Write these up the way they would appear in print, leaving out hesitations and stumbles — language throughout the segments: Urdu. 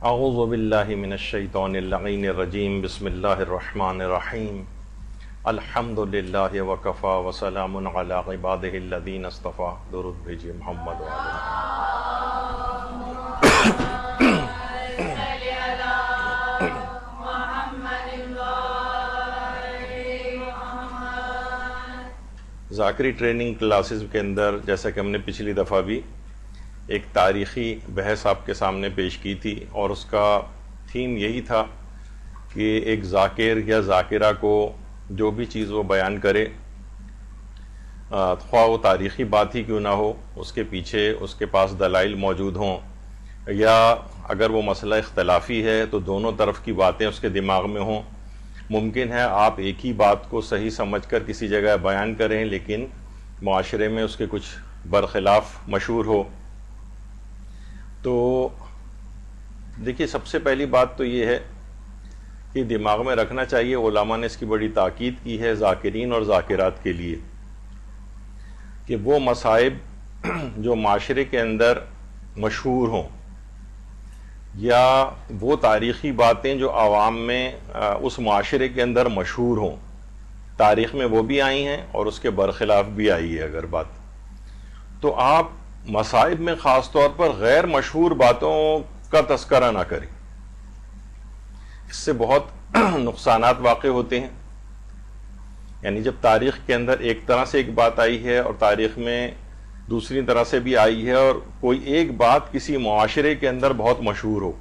اعوذ باللہ من الشیطان اللعین الرجیم بسم اللہ الرحمن الرحیم الحمد للہ وکفا وسلام علی عبادہ الذین اصطفیٰ. درود بھیجیے محمد ذاکری ٹریننگ کلاسز کے اندر جیسا کہ ہم نے پچھلی دفعہ بھی ایک تاریخی بحث آپ کے سامنے پیش کی تھی، اور اس کا تھیم یہی تھا کہ ایک ذاکر یا ذاکرہ کو جو بھی چیز وہ بیان کرے، خواہ وہ تاریخی بات ہی کیوں نہ ہو، اس کے پیچھے اس کے پاس دلائل موجود ہوں، یا اگر وہ مسئلہ اختلافی ہے تو دونوں طرف کی باتیں اس کے دماغ میں ہوں. ممکن ہے آپ ایک ہی بات کو صحیح سمجھ کر کسی جگہ بیان کریں لیکن معاشرے میں اس کے کچھ برخلاف مشہور ہو. تو دیکھیے، سب سے پہلی بات تو یہ ہے کہ دماغ میں رکھنا چاہیے، علماء نے اس کی بڑی تاکید کی ہے ذاکرین اور ذاکرات کے لیے، کہ وہ مصائب جو معاشرے کے اندر مشہور ہوں، یا وہ تاریخی باتیں جو عوام میں اس معاشرے کے اندر مشہور ہوں، تاریخ میں وہ بھی آئی ہیں اور اس کے برخلاف بھی آئی ہے اگر بات، تو آپ مصائب میں خاص طور پر غیر مشہور باتوں کا تذکرہ نہ کریں. اس سے بہت نقصانات واقع ہوتے ہیں. یعنی جب تاریخ کے اندر ایک طرح سے ایک بات آئی ہے اور تاریخ میں دوسری طرح سے بھی آئی ہے، اور کوئی ایک بات کسی معاشرے کے اندر بہت مشہور ہو،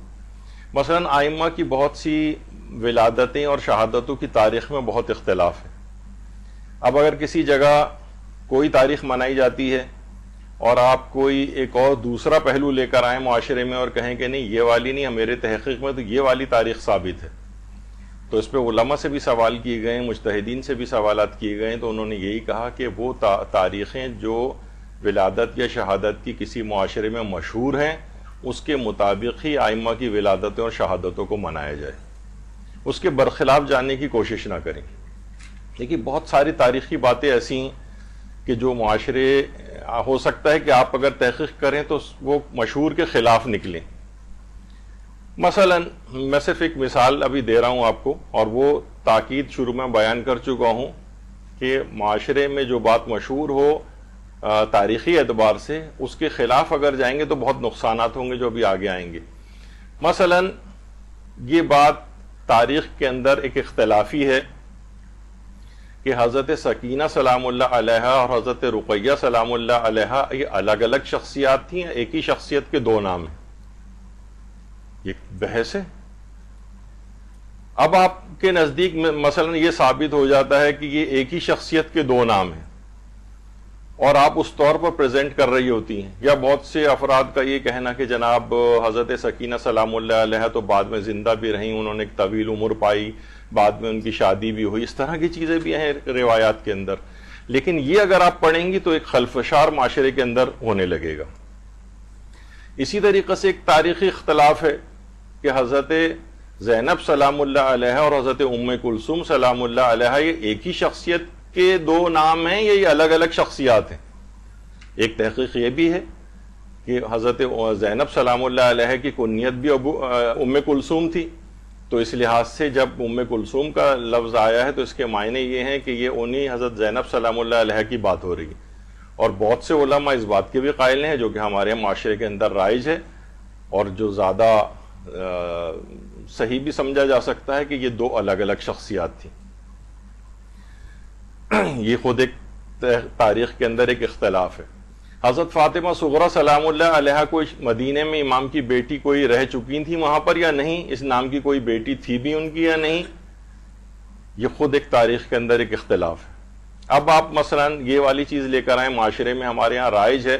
مثلا ائمہ کی بہت سی ولادتیں اور شہادتوں کی تاریخ میں بہت اختلاف ہے. اب اگر کسی جگہ کوئی تاریخ منائی جاتی ہے اور آپ کوئی ایک اور دوسرا پہلو لے کر آئیں معاشرے میں اور کہیں کہ نہیں یہ والی نہیں، میرے تحقیق میں تو یہ والی تاریخ ثابت ہے، تو اس پہ علماء سے بھی سوال کیے گئے، مجتہدین سے بھی سوالات کیے گئے، تو انہوں نے یہی کہا کہ وہ تاریخیں جو ولادت یا شہادت کی کسی معاشرے میں مشہور ہیں، اس کے مطابق ہی ائمہ کی ولادتوں اور شہادتوں کو منایا جائے، اس کے برخلاف جانے کی کوشش نہ کریں. دیکھیے، بہت ساری تاریخی باتیں ایسی ہیں کہ جو معاشرے ہو سکتا ہے کہ آپ اگر تحقیق کریں تو وہ مشہور کے خلاف نکلیں. مثلا میں صرف ایک مثال ابھی دے رہا ہوں آپ کو، اور وہ تاکید شروع میں بیان کر چکا ہوں کہ معاشرے میں جو بات مشہور ہو تاریخی اعتبار سے، اس کے خلاف اگر جائیں گے تو بہت نقصانات ہوں گے جو ابھی آگے آئیں گے. مثلا یہ بات تاریخ کے اندر ایک اختلافی ہے کہ حضرت سکینہ سلام اللہ علیہا اور حضرت رقیہ سلام اللہ علیہا یہ الگ الگ شخصیات تھیں یا ایک ہی شخصیت کے دو نام ہیں. یہ بحث ہے. اب آپ کے نزدیک مثلا یہ ثابت ہو جاتا ہے کہ یہ ایک ہی شخصیت کے دو نام ہیں اور آپ اس طور پر پریزنٹ کر رہی ہوتی ہیں، یا بہت سے افراد کا یہ کہنا کہ جناب حضرت سکینہ سلام اللہ علیہا تو بعد میں زندہ بھی رہیں، انہوں نے ایک طویل عمر پائی، بعد میں ان کی شادی بھی ہوئی، اس طرح کی چیزیں بھی ہیں روایات کے اندر. لیکن یہ اگر آپ پڑھیں گی تو ایک خلفشار معاشرے کے اندر ہونے لگے گا. اسی طریقے سے ایک تاریخی اختلاف ہے کہ حضرت زینب سلام اللہ علیہا اور حضرت ام کلثوم سلام اللہ علیہا یہ ایک ہی شخصیت کے دو نام ہیں یا یہ الگ الگ شخصیات ہیں. ایک تحقیق یہ بھی ہے کہ حضرت زینب سلام اللہ علیہ کی کنیت بھی ام کلثوم تھی، تو اس لحاظ سے جب ام کلثوم کا لفظ آیا ہے تو اس کے معنی یہ ہیں کہ یہ انہی حضرت زینب سلام اللہ علیہ کی بات ہو رہی ہے. اور بہت سے علماء اس بات کے بھی قائل ہیں، جو کہ ہمارے معاشرے کے اندر رائج ہے اور جو زیادہ صحیح بھی سمجھا جا سکتا ہے، کہ یہ دو الگ الگ شخصیات تھیں. یہ خود ایک تاریخ کے اندر ایک اختلاف ہے. حضرت فاطمہ صغریٰ سلام اللہ علیہ کو مدینے میں امام کی بیٹی کوئی رہ چکی تھی وہاں پر یا نہیں، اس نام کی کوئی بیٹی تھی بھی ان کی یا نہیں، یہ خود ایک تاریخ کے اندر ایک اختلاف ہے. اب آپ مثلا یہ والی چیز لے کر آئیں، معاشرے میں ہمارے یہاں رائج ہے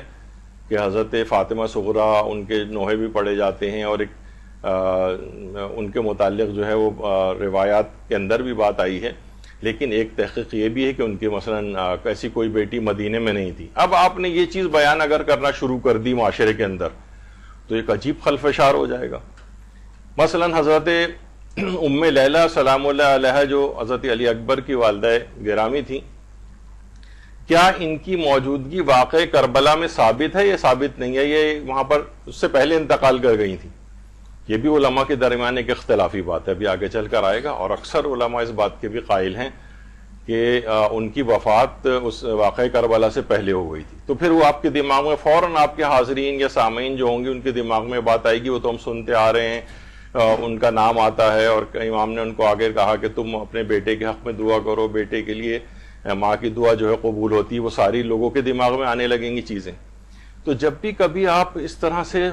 کہ حضرت فاطمہ صغریٰ ان کے نوحے بھی پڑھے جاتے ہیں، اور ایک ان کے متعلق جو ہے وہ روایات کے اندر بھی بات آئی ہے، لیکن ایک تحقیق یہ بھی ہے کہ ان کی مثلا ایسی کوئی بیٹی مدینے میں نہیں تھی. اب آپ نے یہ چیز بیان اگر کرنا شروع کر دی معاشرے کے اندر تو ایک عجیب خلفشار ہو جائے گا. مثلا حضرت ام لیلہ سلام اللہ علیہ جو حضرت علی اکبر کی والدہ گرامی تھی، کیا ان کی موجودگی واقع کربلا میں ثابت ہے یا ثابت نہیں ہے؟ یہ وہاں پر اس سے پہلے انتقال کر گئی تھی. یہ بھی علماء کے درمیان ایک اختلافی بات ہے، ابھی آگے چل کر آئے گا، اور اکثر علماء اس بات کے بھی قائل ہیں کہ ان کی وفات اس واقعہ کربلا سے پہلے ہو گئی تھی، تو پھر وہ آپ کے دماغ میں فوراً آپ کے حاضرین یا سامعین جو ہوں گے ان کے دماغ میں بات آئے گی، وہ تو ہم سنتے آ رہے ہیں، ان کا نام آتا ہے، اور امام نے ان کو آگے کہا کہ تم اپنے بیٹے کے حق میں دعا کرو، بیٹے کے لیے ماں کی دعا جو ہے قبول ہوتی ہے، وہ ساری لوگوں کے دماغ میں آنے لگیں گی چیزیں۔ تو جب بھی کبھی آپ اس طرح سے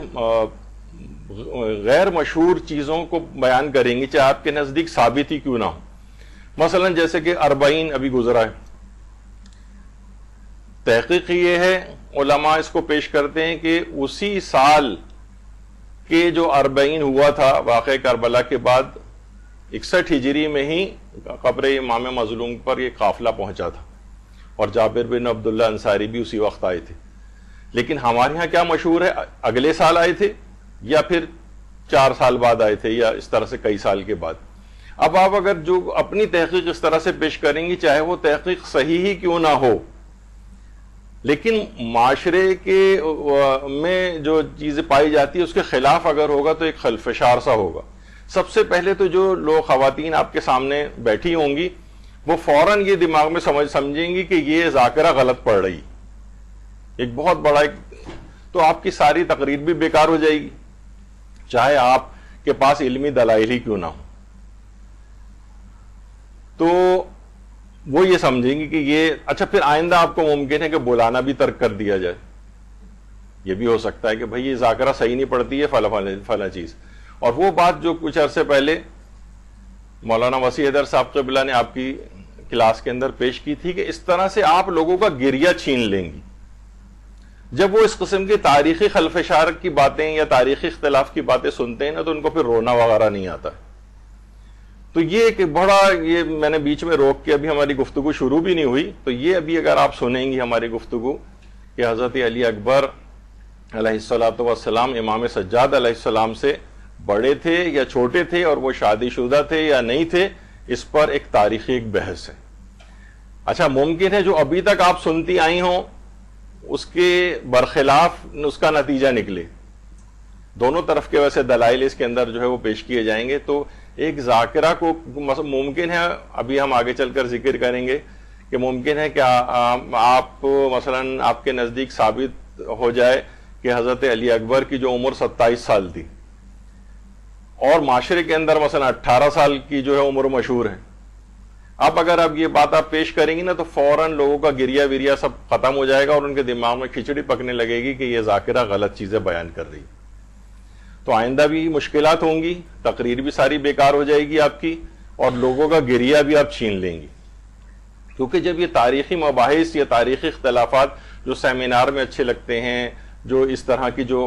غیر مشہور چیزوں کو بیان کریں گی، چاہے آپ کے نزدیک ثابت ہی کیوں نہ ہو، مثلا جیسے کہ 40 ابھی گزرا ہے، تحقیق یہ ہے، علماء اس کو پیش کرتے ہیں کہ اسی سال کہ جو 40 ہوا تھا واقع کربلا کے بعد 61 ہجری میں ہی قبر امام مظلوم پر یہ قافلہ پہنچا تھا، اور جابر بن عبداللہ انصاری بھی اسی وقت آئے تھے۔ لیکن ہمارے ہاں کیا مشہور ہے، اگلے سال آئے تھے یا پھر 4 سال بعد آئے تھے، یا اس طرح سے کئی سال کے بعد۔ اب آپ اگر جو اپنی تحقیق اس طرح سے پیش کریں گی، چاہے وہ تحقیق صحیح ہی کیوں نہ ہو، لیکن معاشرے کے میں جو چیزیں پائی جاتی ہے اس کے خلاف اگر ہوگا تو ایک خلفشار سا ہوگا۔ سب سے پہلے تو جو لوگ خواتین آپ کے سامنے بیٹھی ہوں گی وہ فوراً یہ دماغ میں سمجھیں گی کہ یہ ذاکرہ غلط پڑ رہی، ایک بہت بڑا تو آپ کی ساری تقریر بھی بیکار ہو جائے گی، چاہے آپ کے پاس علمی دلائل ہی کیوں نہ ہو۔ تو وہ یہ سمجھیں گی کہ یہ اچھا، پھر آئندہ آپ کو ممکن ہے کہ بلانا بھی ترک کر دیا جائے، یہ بھی ہو سکتا ہے کہ بھئی یہ ذاکرہ صحیح نہیں پڑتی ہے فلاں چیز۔ اور وہ بات جو کچھ عرصے پہلے مولانا وسیع حیدر صاحب قبلہ نے آپ کی کلاس کے اندر پیش کی تھی کہ اس طرح سے آپ لوگوں کا گریہ چھین لیں گی جب وہ اس قسم کی تاریخی خلفشار کی باتیں یا تاریخی اختلاف کی باتیں سنتے ہیں نا، تو ان کو پھر رونا وغیرہ نہیں آتا۔ تو یہ ایک بڑا، یہ میں نے بیچ میں روک کے، ابھی ہماری گفتگو شروع بھی نہیں ہوئی، تو یہ ابھی اگر آپ سنیں گی ہماری گفتگو کہ حضرت علی اکبر علیہ السلام امام سجاد علیہ السلام سے بڑے تھے یا چھوٹے تھے، اور وہ شادی شدہ تھے یا نہیں تھے، اس پر ایک تاریخی ایک بحث ہے۔ اچھا، ممکن ہے جو ابھی تک آپ سنتی آئی ہوں اس کے برخلاف اس کا نتیجہ نکلے، دونوں طرف کے ویسے دلائل اس کے اندر جو ہے وہ پیش کیے جائیں گے۔ تو ایک ذاکرہ کو ممکن ہے، ابھی ہم آگے چل کر ذکر کریں گے کہ ممکن ہے کہ آپ مثلا آپ کے نزدیک ثابت ہو جائے کہ حضرت علی اکبر کی جو عمر 27 سال تھی، اور معاشرے کے اندر مثلا 18 سال کی جو ہے عمر مشہور ہے، اب اگر اب یہ بات آپ پیش کریں گی نا تو فوراً لوگوں کا گریہ وریہ سب ختم ہو جائے گا، اور ان کے دماغ میں کھچڑی پکنے لگے گی کہ یہ ذاکرہ غلط چیزیں بیان کر رہی۔ تو آئندہ بھی مشکلات ہوں گی، تقریر بھی ساری بیکار ہو جائے گی آپ کی، اور لوگوں کا گریہ بھی آپ چھین لیں گی، کیونکہ جب یہ تاریخی مباحث یا تاریخی اختلافات جو سیمینار میں اچھے لگتے ہیں، جو اس طرح کی جو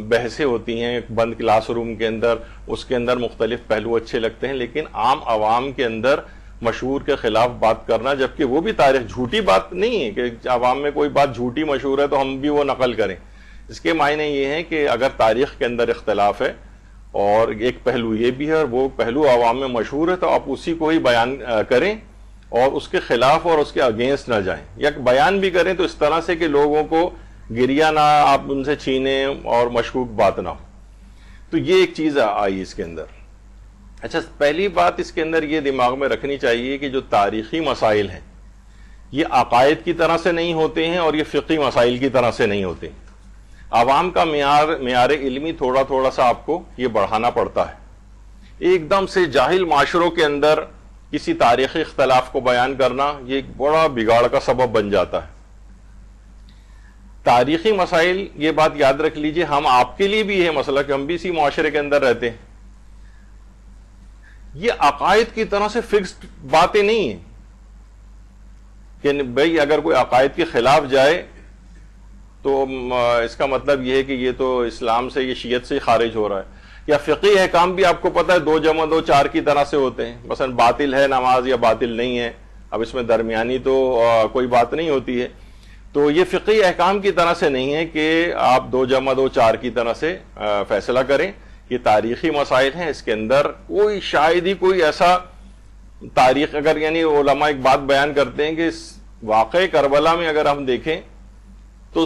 بحثیں ہوتی ہیں بند کلاس روم کے اندر، اس کے اندر مختلف پہلو اچھے لگتے ہیں، لیکن عام عوام کے اندر مشہور کے خلاف بات کرنا، جبکہ وہ بھی تاریخ جھوٹی بات نہیں ہے کہ عوام میں کوئی بات جھوٹی مشہور ہے تو ہم بھی وہ نقل کریں۔ اس کے معنی یہ ہیں کہ اگر تاریخ کے اندر اختلاف ہے اور ایک پہلو یہ بھی ہے اور وہ پہلو عوام میں مشہور ہے، تو آپ اسی کو ہی بیان کریں اور اس کے خلاف اور اس کے اگینسٹ نہ جائیں، یا بیان بھی کریں تو اس طرح سے کہ لوگوں کو گریہ نہ آپ ان سے چھینیں اور مشکوک بات نہ ہو۔ تو یہ ایک چیز آئی اس کے اندر۔ اچھا، پہلی بات اس کے اندر یہ دماغ میں رکھنی چاہیے کہ جو تاریخی مسائل ہیں یہ عقائد کی طرح سے نہیں ہوتے ہیں اور یہ فقہی مسائل کی طرح سے نہیں ہوتے۔ عوام کا معیار علمی تھوڑا تھوڑا سا آپ کو یہ بڑھانا پڑتا ہے۔ ایک دم سے جاہل معاشروں کے اندر کسی تاریخی اختلاف کو بیان کرنا یہ ایک بڑا بگاڑ کا سبب بن جاتا ہے۔ تاریخی مسائل، یہ بات یاد رکھ لیجئے، ہم آپ کے لیے بھی ہے مسئلہ کہ ہم بھی اسی معاشرے کے اندر رہتے ہیں، یہ عقائد کی طرح سے فکسڈ باتیں نہیں ہیں کہ بھئی اگر کوئی عقائد کے خلاف جائے تو اس کا مطلب یہ ہے کہ یہ تو اسلام سے، یہ شیعت سے خارج ہو رہا ہے۔ یا فقہی احکام بھی آپ کو پتہ ہے 2 + 2 4 کی طرح سے ہوتے ہیں، مثلا باطل ہے نماز یا باطل نہیں ہے، اب اس میں درمیانی تو کوئی بات نہیں ہوتی ہے۔ تو یہ فقہی احکام کی طرح سے نہیں ہے کہ آپ 2 + 2 4 کی طرح سے فیصلہ کریں۔ یہ تاریخی مسائل ہیں، اس کے اندر کوئی شاید ہی کوئی ایسا تاریخ، اگر یعنی علماء ایک بات بیان کرتے ہیں کہ اس واقعہ کربلا میں اگر ہم دیکھیں تو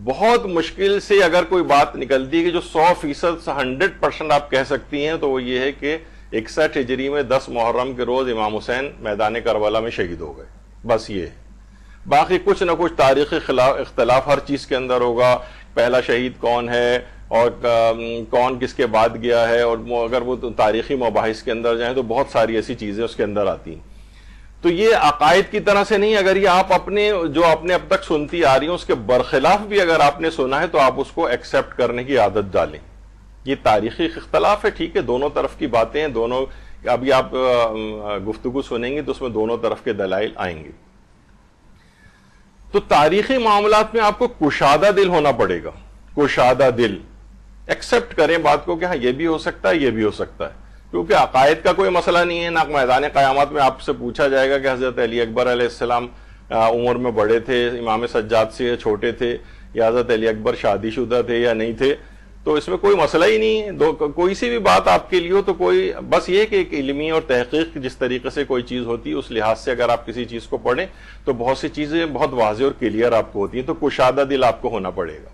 بہت مشکل سے اگر کوئی بات نکلتی ہے کہ جو 100% 100% آپ کہہ سکتی ہیں، تو وہ یہ ہے کہ 61 ہجری میں 10 محرم کے روز امام حسین میدان کربلا میں شہید ہو گئے. بس یہ ہے. باقی کچھ نہ کچھ تاریخی اختلاف ہر چیز کے اندر ہوگا. پہلا شہید کون ہے اور کون کس کے بعد گیا ہے، اور اگر وہ تاریخی مباحث کے اندر جائیں تو بہت ساری ایسی چیزیں اس کے اندر آتی ہیں. تو یہ عقائد کی طرح سے نہیں. اگر یہ آپ اپنے جو آپ نے اب تک سنتی آ رہی ہیں اس کے برخلاف بھی اگر آپ نے سنا ہے تو آپ اس کو ایکسیپٹ کرنے کی عادت ڈالیں. یہ تاریخی اختلاف ہے، ٹھیک ہے، دونوں طرف کی باتیں ہیں، دونوں ابھی آپ گفتگو سنیں گے تو اس میں دونوں طرف کے دلائل آئیں گے. تو تاریخی معاملات میں آپ کو کشادہ دل ہونا پڑے گا. کشادہ دل، ایکسیپٹ کریں بات کو کہ ہاں یہ بھی ہو سکتا ہے، یہ بھی ہو سکتا ہے. کیونکہ عقائد کا کوئی مسئلہ نہیں ہے. نہ میدان قیامت میں آپ سے پوچھا جائے گا کہ حضرت علی اکبر علیہ السلام عمر میں بڑے تھے، امام سجاد سے چھوٹے تھے، یا حضرت علی اکبر شادی شدہ تھے یا نہیں تھے. تو اس میں کوئی مسئلہ ہی نہیں ہے. کوئی سی بھی بات آپ کے لیے ہو تو کوئی بس یہ کہ ایک علمی اور تحقیق جس طریقے سے کوئی چیز ہوتی ہے اس لحاظ سے اگر آپ کسی چیز کو پڑھیں تو بہت سی چیزیں بہت واضح اور کلیئر آپ کو ہوتی ہیں. تو کشادہ دل آپ کو ہونا پڑے گا.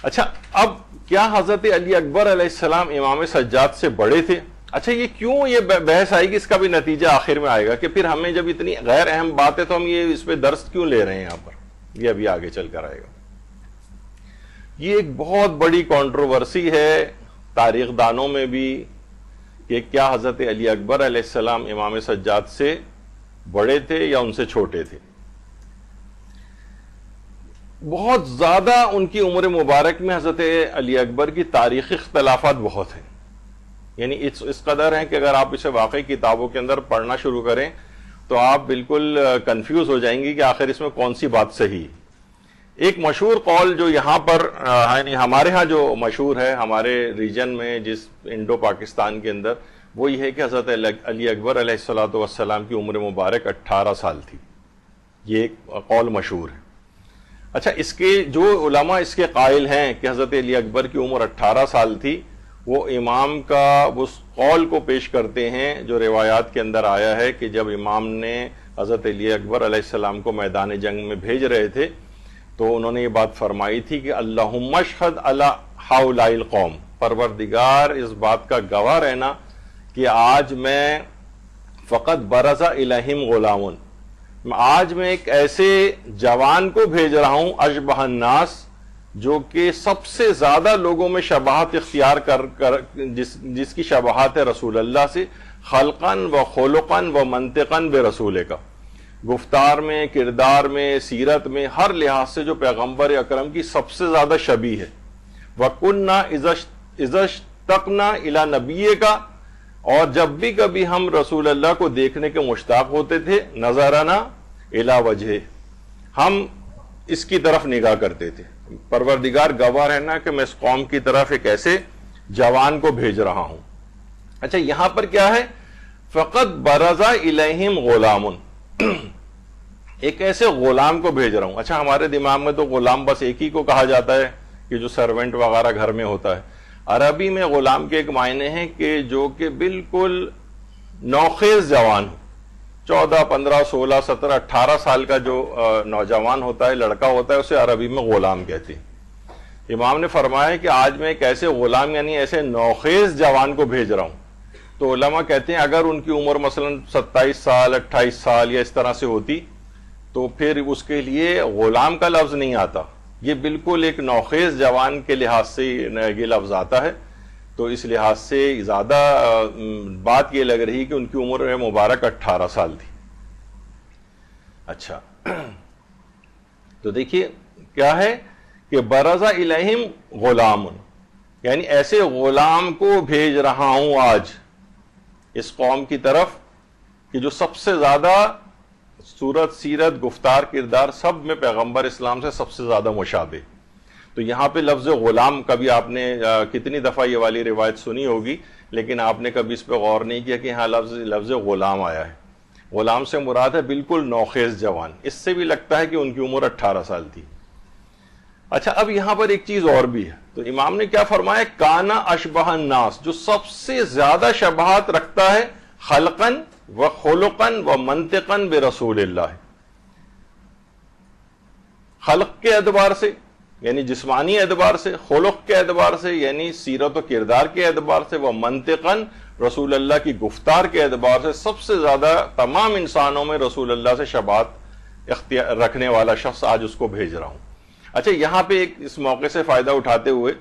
اچھا، اب کیا حضرت علی اکبر علیہ السلام امام سجاد سے بڑے تھے؟ اچھا، یہ کیوں یہ بحث آئے گی؟ اس کا بھی نتیجہ آخر میں آئے گا کہ پھر ہمیں جب اتنی غیر اہم بات ہے تو ہم یہ اس پہ درس کیوں لے رہے ہیں یہاں پر. یہ ابھی آگے چل کر آئے گا. یہ ایک بہت بڑی کنٹروورسی ہے تاریخ دانوں میں بھی کہ کیا حضرت علی اکبر علیہ السلام امام سجاد سے بڑے تھے یا ان سے چھوٹے تھے. بہت زیادہ ان کی عمر مبارک میں حضرت علی اکبر کی تاریخی اختلافات بہت ہیں. یعنی اس قدر ہیں کہ اگر آپ اسے واقعی کتابوں کے اندر پڑھنا شروع کریں تو آپ بالکل کنفیوز ہو جائیں گی کہ آخر اس میں کون سی بات صحیح. ایک مشہور قول جو یہاں پر یعنی ہمارے ہاں جو مشہور ہے ہمارے ریجن میں جس انڈو پاکستان کے اندر، وہ یہ ہے کہ حضرت علی اکبر علیہ السلام کی عمر مبارک 18 سال تھی. یہ ایک قول مشہور ہے. اچھا، اس کے جو علماء اس کے قائل ہیں کہ حضرت علی اکبر کی عمر 18 سال تھی، وہ امام کا اس قول کو پیش کرتے ہیں جو روایات کے اندر آیا ہے کہ جب امام نے حضرت علی اکبر علیہ السلام کو میدان جنگ میں بھیج رہے تھے تو انہوں نے یہ بات فرمائی تھی کہ اللہم اشہد علی ہؤلاء القوم، پروردگار اس بات کا گواہ رہنا کہ آج میں فقط برز الیہم غلام، آج میں ایک ایسے جوان کو بھیج رہا ہوں اشبہ الناس، جو کہ سب سے زیادہ لوگوں میں شباہت اختیار کر جس کی شباہت ہے رسول اللہ سے، خلقاً و خلقاً و منطقاً بے رسول کا، گفتار میں، کردار میں، سیرت میں، ہر لحاظ سے جو پیغمبر اکرم کی سب سے زیادہ شبیہ ہے. وَكُنَّا اِذَا اشْتَقْنَا إِلَى نَبِيِّكَ، اور جب بھی کبھی ہم رسول اللہ کو دیکھنے کے مشتاق ہوتے تھے، نظرنا الی وجہ، ہم اس کی طرف نگاہ کرتے تھے. پروردگار گواہ رہنا کہ میں اس قوم کی طرف ایک ایسے جوان کو بھیج رہا ہوں. اچھا، یہاں پر کیا ہے؟ فقط برز الیہم غلام، ایک ایسے غلام کو بھیج رہا ہوں. اچھا، ہمارے دماغ میں تو غلام بس ایک ہی کو کہا جاتا ہے کہ جو سرونٹ وغیرہ گھر میں ہوتا ہے. عربی میں غلام کے ایک معنی ہیں کہ جو کہ بالکل نوخیز جوان ہو، 14 15 16 17 18 سال کا جو نوجوان ہوتا ہے، لڑکا ہوتا ہے، اسے عربی میں غلام کہتے ہیں. امام نے فرمایا کہ آج میں ایک ایسے غلام یعنی ایسے نوخیز جوان کو بھیج رہا ہوں. تو علماء کہتے ہیں اگر ان کی عمر مثلا 27 سال 28 سال یا اس طرح سے ہوتی تو پھر اس کے لیے غلام کا لفظ نہیں آتا، یہ بالکل ایک نوخیز جوان کے لحاظ سے یہ لفظ آتا ہے. تو اس لحاظ سے زیادہ بات یہ لگ رہی کہ ان کی عمر مبارک 18 سال تھی. اچھا، تو دیکھیے کیا ہے کہ برز الیہم غلام، یعنی ایسے غلام کو بھیج رہا ہوں آج اس قوم کی طرف کہ جو سب سے زیادہ صورت، سیرت، گفتار، کردار سب میں پیغمبر اسلام سے سب سے زیادہ مشابہ. تو یہاں پہ لفظ غلام، کبھی آپ نے کتنی دفعہ یہ والی روایت سنی ہوگی لیکن آپ نے کبھی اس پہ غور نہیں کیا کہ ہاں لفظ غلام آیا ہے. غلام سے مراد ہے بالکل نوخیز جوان. اس سے بھی لگتا ہے کہ ان کی عمر 18 سال تھی. اچھا، اب یہاں پر ایک چیز اور بھی ہے. تو امام نے کیا فرمایا؟ کانا اشبہ الناس، جو سب سے زیادہ شباہت رکھتا ہے خلقاً و خلقاً و منطقاً برسول اللہ. خلق کے اعتبار سے یعنی جسمانی اعتبار سے، خلق کے اعتبار سے یعنی سیرت و کردار کے اعتبار سے، وہ منطقاً رسول اللہ کی گفتار کے اعتبار سے سب سے زیادہ تمام انسانوں میں رسول اللہ سے شباہت رکھنے والا شخص آج اس کو بھیج رہا ہوں۔ اچھا، یہاں پہ ایک اس موقع سے فائدہ اٹھاتے ہوئے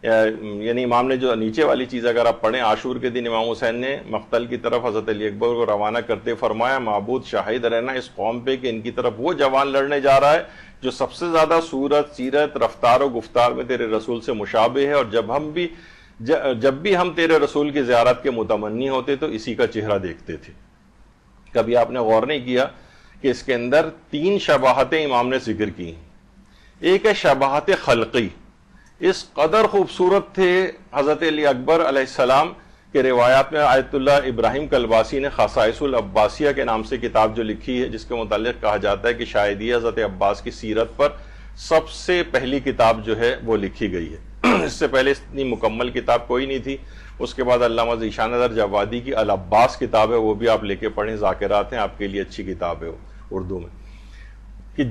یعنی امام نے جو نیچے والی چیز اگر آپ پڑھیں، عاشور کے دن امام حسین نے مقتل کی طرف حضرت علی اکبر کو روانہ کرتے فرمایا، معبود شاہد رہنا اس قوم پہ کہ ان کی طرف وہ جوان لڑنے جا رہا ہے جو سب سے زیادہ صورت، سیرت، رفتار و گفتار میں تیرے رسول سے مشابہ ہے، اور جب بھی ہم تیرے رسول کی زیارت کے متمنی ہوتے تو اسی کا چہرہ دیکھتے تھے۔ کبھی آپ نے غور نہیں کیا کہ اس کے اندر 3 شباہتیں امام نے ذکر کی ہیں۔ ایک ہے شباہت خلقی، اس قدر خوبصورت تھے حضرت علی اکبر علیہ السلام کہ روایات میں آیت اللہ ابراہیم کلباسی نے خصائص العباسیہ کے نام سے کتاب جو لکھی ہے، جس کے متعلق کہا جاتا ہے کہ شاید یہ حضرت عباس کی سیرت پر سب سے پہلی کتاب جو ہے وہ لکھی گئی ہے۔ اس سے پہلے اتنی مکمل کتاب کوئی نہیں تھی۔ اس کے بعد علامہ ذیشان نظر جوادی کی العباس کتاب ہے، وہ بھی آپ لے کے پڑھیں، ذاکرات ہیں آپ کے لیے اچھی کتاب ہے اردو میں، کہ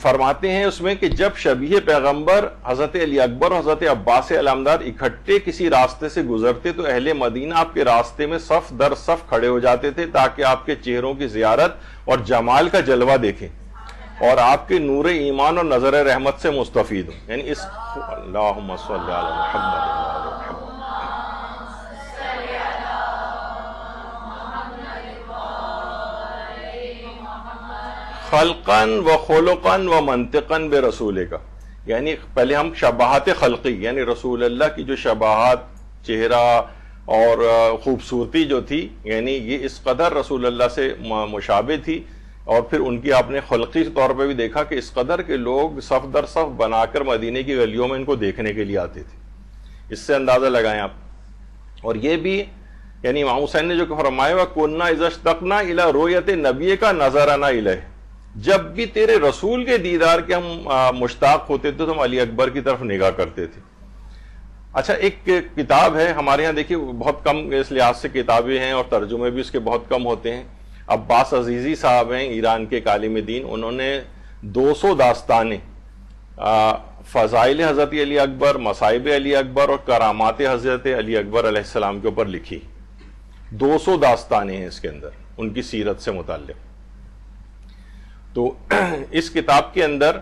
فرماتے ہیں اس میں کہ جب شبیہ پیغمبر حضرت علی اکبر اور حضرت عباس علامدار اکٹھے کسی راستے سے گزرتے تو اہل مدینہ آپ کے راستے میں صف در صف کھڑے ہو جاتے تھے تاکہ آپ کے چہروں کی زیارت اور جمال کا جلوہ دیکھیں اور آپ کے نور ایمان اور نظر رحمت سے مستفید ہوں۔ یعنی اس اللہم صلی علی محمد خلقاً و خلقاً و منطقاً بے رسول کا، یعنی پہلے ہم شباہت خلقی یعنی رسول اللہ کی جو شباہت، چہرہ اور خوبصورتی جو تھی، یعنی یہ اس قدر رسول اللہ سے مشابہ تھی، اور پھر ان کی آپ نے خلقی طور پہ بھی دیکھا کہ اس قدر کے لوگ صف در صف بنا کر مدینے کی گلیوں میں ان کو دیکھنے کے لیے آتے تھے۔ اس سے اندازہ لگائیں آپ۔ اور یہ بھی یعنی امام حسین نے جو فرمایا وَكُنَّا إِذَا اشْتَقْنَا إِلَىٰ رُؤْيَةِ نَبِيِّكَ نَظَرْنَا إِلَيْهِ، جب بھی تیرے رسول کے دیدار کے ہم مشتاق ہوتے تھے تو ہم علی اکبر کی طرف نگاہ کرتے تھے۔ اچھا، ایک کتاب ہے ہمارے ہاں، دیکھیے بہت کم اس لحاظ سے کتابیں ہیں اور ترجمے بھی اس کے بہت کم ہوتے ہیں۔ عباس عزیزی صاحب ہیں ایران کے عالم دین، انہوں نے 200 داستانیں فضائل حضرت علی اکبر، مصائب علی اکبر اور کرامات حضرت علی اکبر علیہ السلام کے اوپر لکھی۔ 200 داستانیں ہیں اس کے اندر ان کی سیرت سے متعلق۔ تو اس کتاب کے اندر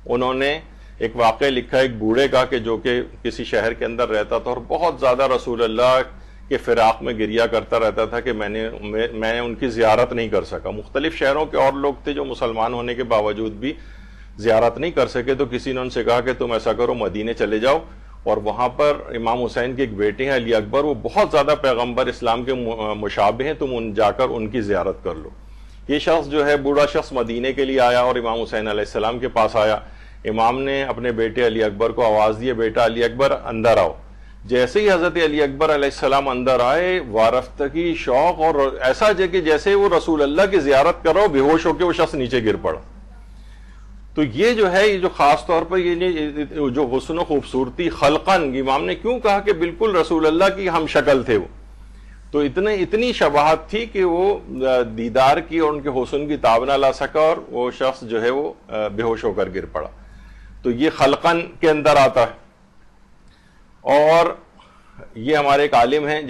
انہوں نے ایک واقعہ لکھا ایک بوڑھے کا کہ جو کہ کسی شہر کے اندر رہتا تھا اور بہت زیادہ رسول اللہ کے فراق میں گریہ کرتا رہتا تھا کہ میں ان کی زیارت نہیں کر سکا۔ مختلف شہروں کے اور لوگ تھے جو مسلمان ہونے کے باوجود بھی زیارت نہیں کر سکے، تو کسی نے ان سے کہا کہ تم ایسا کرو مدینے چلے جاؤ، اور وہاں پر امام حسین کے ایک بیٹے ہیں علی اکبر، وہ بہت زیادہ پیغمبر اسلام کے مشابہ ہیں، تم جا کر ان کی زیارت کر لو۔ یہ شخص جو ہے بوڑھا شخص مدینے کے لیے آیا اور امام حسین علیہ السلام کے پاس آیا۔ امام نے اپنے بیٹے علی اکبر کو آواز دی، بیٹا علی اکبر اندر آؤ۔ جیسے ہی حضرت علی اکبر علیہ السلام اندر آئے، وارفتگی، شوق اور ایسا کہ جیسے وہ رسول اللہ کی زیارت کر رہا ہو، بے ہوش ہو کے وہ شخص نیچے گر پڑا۔ تو یہ جو ہے، یہ جو خاص طور پر یہ جو حسن و خوبصورتی خلقاً، امام نے کیوں کہا کہ بالکل رسول اللہ کی ہم شکل تھے وہ، تو اتنی شباہت تھی کہ وہ دیدار کی اور ان کے حسن کی تاب نہ لا سکا اور وہ شخص جو ہے وہ بے ہوش ہو کر گر پڑا۔ تو یہ خلقاً کے اندر آتا ہے۔ اور یہ ہمارے ایک عالم ہیں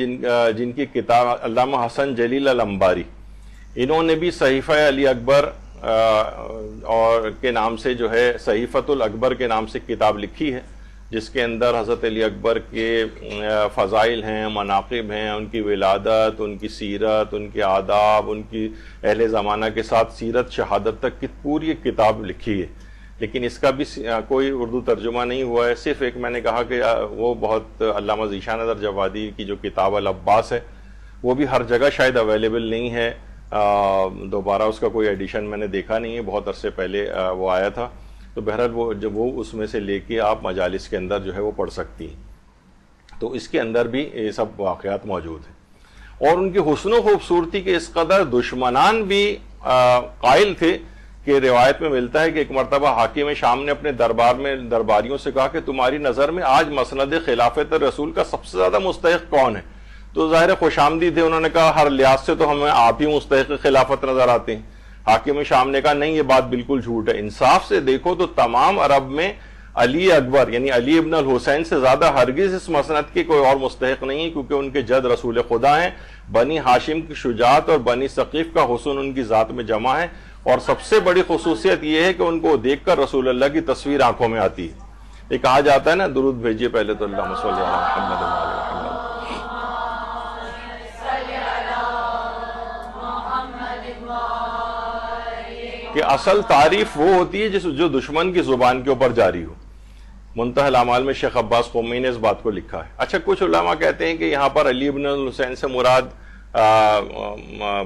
جن کی کتاب علامہ حسن جلیل الانباری، انہوں نے بھی صحیفہ علی اکبر اور کے نام سے جو ہے صحیفۃ الاکبر کے نام سے کتاب لکھی ہے، جس کے اندر حضرت علی اکبر کے فضائل ہیں، مناقب ہیں، ان کی ولادت، ان کی سیرت، ان کے آداب، ان کی اہل زمانہ کے ساتھ سیرت شہادت تک کی پوری ایک کتاب لکھی ہے، لیکن اس کا بھی کوئی اردو ترجمہ نہیں ہوا ہے۔ صرف ایک میں نے کہا کہ وہ بہت علامہ ذیشان نظر جوادی کی جو کتاب العباس ہے، وہ بھی ہر جگہ شاید اویلیبل نہیں ہے، دوبارہ اس کا کوئی ایڈیشن میں نے دیکھا نہیں ہے، بہت عرصے پہلے وہ آیا تھا۔ تو بہرحال وہ اس میں سے لے کے آپ مجالس کے اندر جو ہے وہ پڑھ سکتی ہیں۔ تو اس کے اندر بھی یہ سب واقعات موجود ہیں، اور ان کی حسن و خوبصورتی کے اس قدر دشمنان بھی قائل تھے کہ روایت میں ملتا ہے کہ ایک مرتبہ حاکم شام نے اپنے درباریوں سے کہا کہ تمہاری نظر میں آج مسند خلافت رسول کا سب سے زیادہ مستحق کون ہے؟ تو ظاہر خوش آمدید تھے، انہوں نے کہا ہر لحاظ سے تو ہمیں آپ ہی مستحق خلافت نظر آتے ہیں۔ حاکم شام نے کہا نہیں یہ بات بالکل جھوٹ ہے. انصاف سے دیکھو تو تمام عرب میں علی اکبر یعنی علی ابن الحسین سے زیادہ ہرگز اس مسند کے کوئی اور مستحق نہیں ہے، کیونکہ ان کے جد رسول خدا ہیں. بنی ہاشم کی شجاعت اور بنی ثقیف کا حسن ان کی ذات میں جمع ہے، اور سب سے بڑی خصوصیت یہ ہے کہ ان کو دیکھ کر رسول اللہ کی تصویر آنکھوں میں آتی ہے. یہ کہا جاتا ہے نا درود بھیجیے پہلے تو اللہم صلی علی محمد و علی محمد، کہ اصل تعریف وہ ہوتی ہے جو دشمن کی زبان کے اوپر جاری ہو. منتہی الاعمال میں شیخ عباس قمی نے اس بات کو لکھا ہے. اچھا کچھ علماء کہتے ہیں کہ یہاں پر علی ابن الحسین سے مراد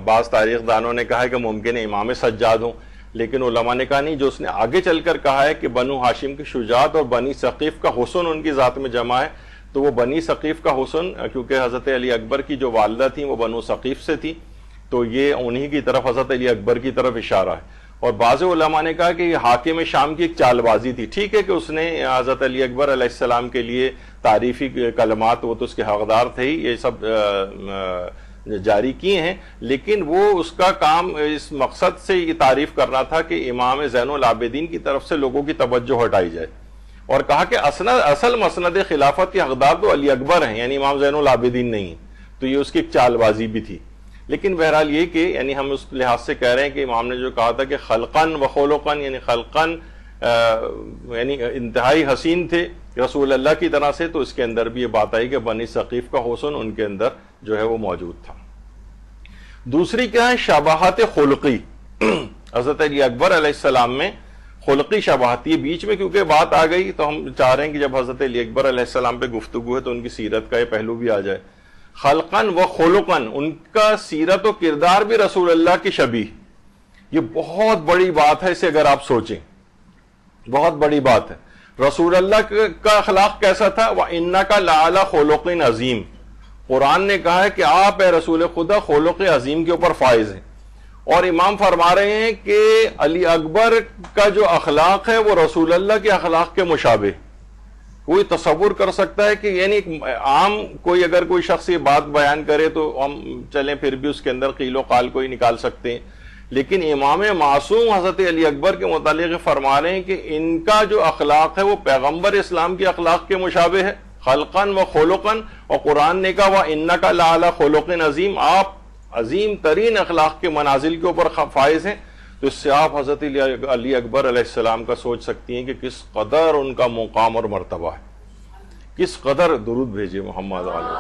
بعض تاریخ دانوں نے کہا ہے کہ ممکن ہے امام سجاد ہوں، لیکن علماء نے کہا نہیں، جو اس نے آگے چل کر کہا ہے کہ بنو ہاشم کی شجاعت اور بنی ثقیف کا حسن ان کی ذات میں جمع ہے، تو وہ بنی ثقیف کا حسن کیونکہ حضرت علی اکبر کی جو والدہ تھیں وہ بنو ثقیف سے تھی، تو یہ انہی کی طرف حضرت علی اکبر کی طرف اشارہ ہے. اور بعض علماء نے کہا کہ یہ حاکم شام کی ایک چال بازی تھی. ٹھیک ہے کہ اس نے حضرت علی اکبر علیہ السلام کے لیے تعریفی کلمات، وہ تو اس کے حقدار تھے ہی، یہ سب جاری کیے ہیں، لیکن وہ اس کا کام اس مقصد سے یہ تعریف کرنا تھا کہ امام زین العابدین کی طرف سے لوگوں کی توجہ ہٹائی جائے، اور کہا کہ اصل مسند خلافت کے حقدار تو علی اکبر ہیں، یعنی امام زین العابدین نہیں ہیں. تو یہ اس کی ایک چال بازی بھی تھی. لیکن بہرحال یہ کہ یعنی ہم اس لحاظ سے کہہ رہے ہیں کہ امام نے جو کہا تھا کہ خلقن و خلقن، یعنی خلقن یعنی انتہائی حسین تھے رسول اللہ کی طرح سے، تو اس کے اندر بھی یہ بات آئی کہ بنی ثقیف کا حسن ان کے اندر جو ہے وہ موجود تھا. دوسری کیا ہے؟ شباہت خلقی. حضرت علی اکبر علیہ السلام میں خلقی شباہت. یہ بیچ میں کیونکہ بات آ گئی تو ہم چاہ رہے ہیں کہ جب حضرت علی اکبر علیہ السلام پہ گفتگو ہے تو ان کی سیرت کا یہ پہلو بھی آ جائے. خلقن و خلقن، ان کا سیرت و کردار بھی رسول اللہ کی شبیہ. یہ بہت بڑی بات ہے، اسے اگر آپ سوچیں بہت بڑی بات ہے. رسول اللہ کا اخلاق کیسا تھا؟ وَإِنَّكَ لَعَلَىٰ خُلُقٍ عَظِيمٍ. قرآن نے کہا ہے کہ آپ اے رسول خدا خلق عظیم کے اوپر فائز ہیں، اور امام فرما رہے ہیں کہ علی اکبر کا جو اخلاق ہے وہ رسول اللہ کے اخلاق کے مشابہ. کوئی تصور کر سکتا ہے کہ یعنی عام کوئی اگر کوئی شخص یہ بات بیان کرے تو ہم چلیں پھر بھی اس کے اندر قیل و قال کو ہی نکال سکتے ہیں، لیکن امام معصوم حضرت علی اکبر کے متعلق فرما رہے ہیں کہ ان کا جو اخلاق ہے وہ پیغمبر اسلام کے اخلاق کے مشابہ ہے. خلقن و خلقن، اور قرآن نے کہا وَإِنَّكَ لَعَلَىٰ خُلُقٍ عَظِيمٍ، آپ عظیم ترین اخلاق کے منازل کے اوپر فائز ہیں. تو اس سے آپ حضرت علی اکبر علیہ السلام کا سوچ سکتی ہیں کہ کس قدر ان کا مقام اور مرتبہ ہے. کس قدر درود بھیجے محمد علیہ.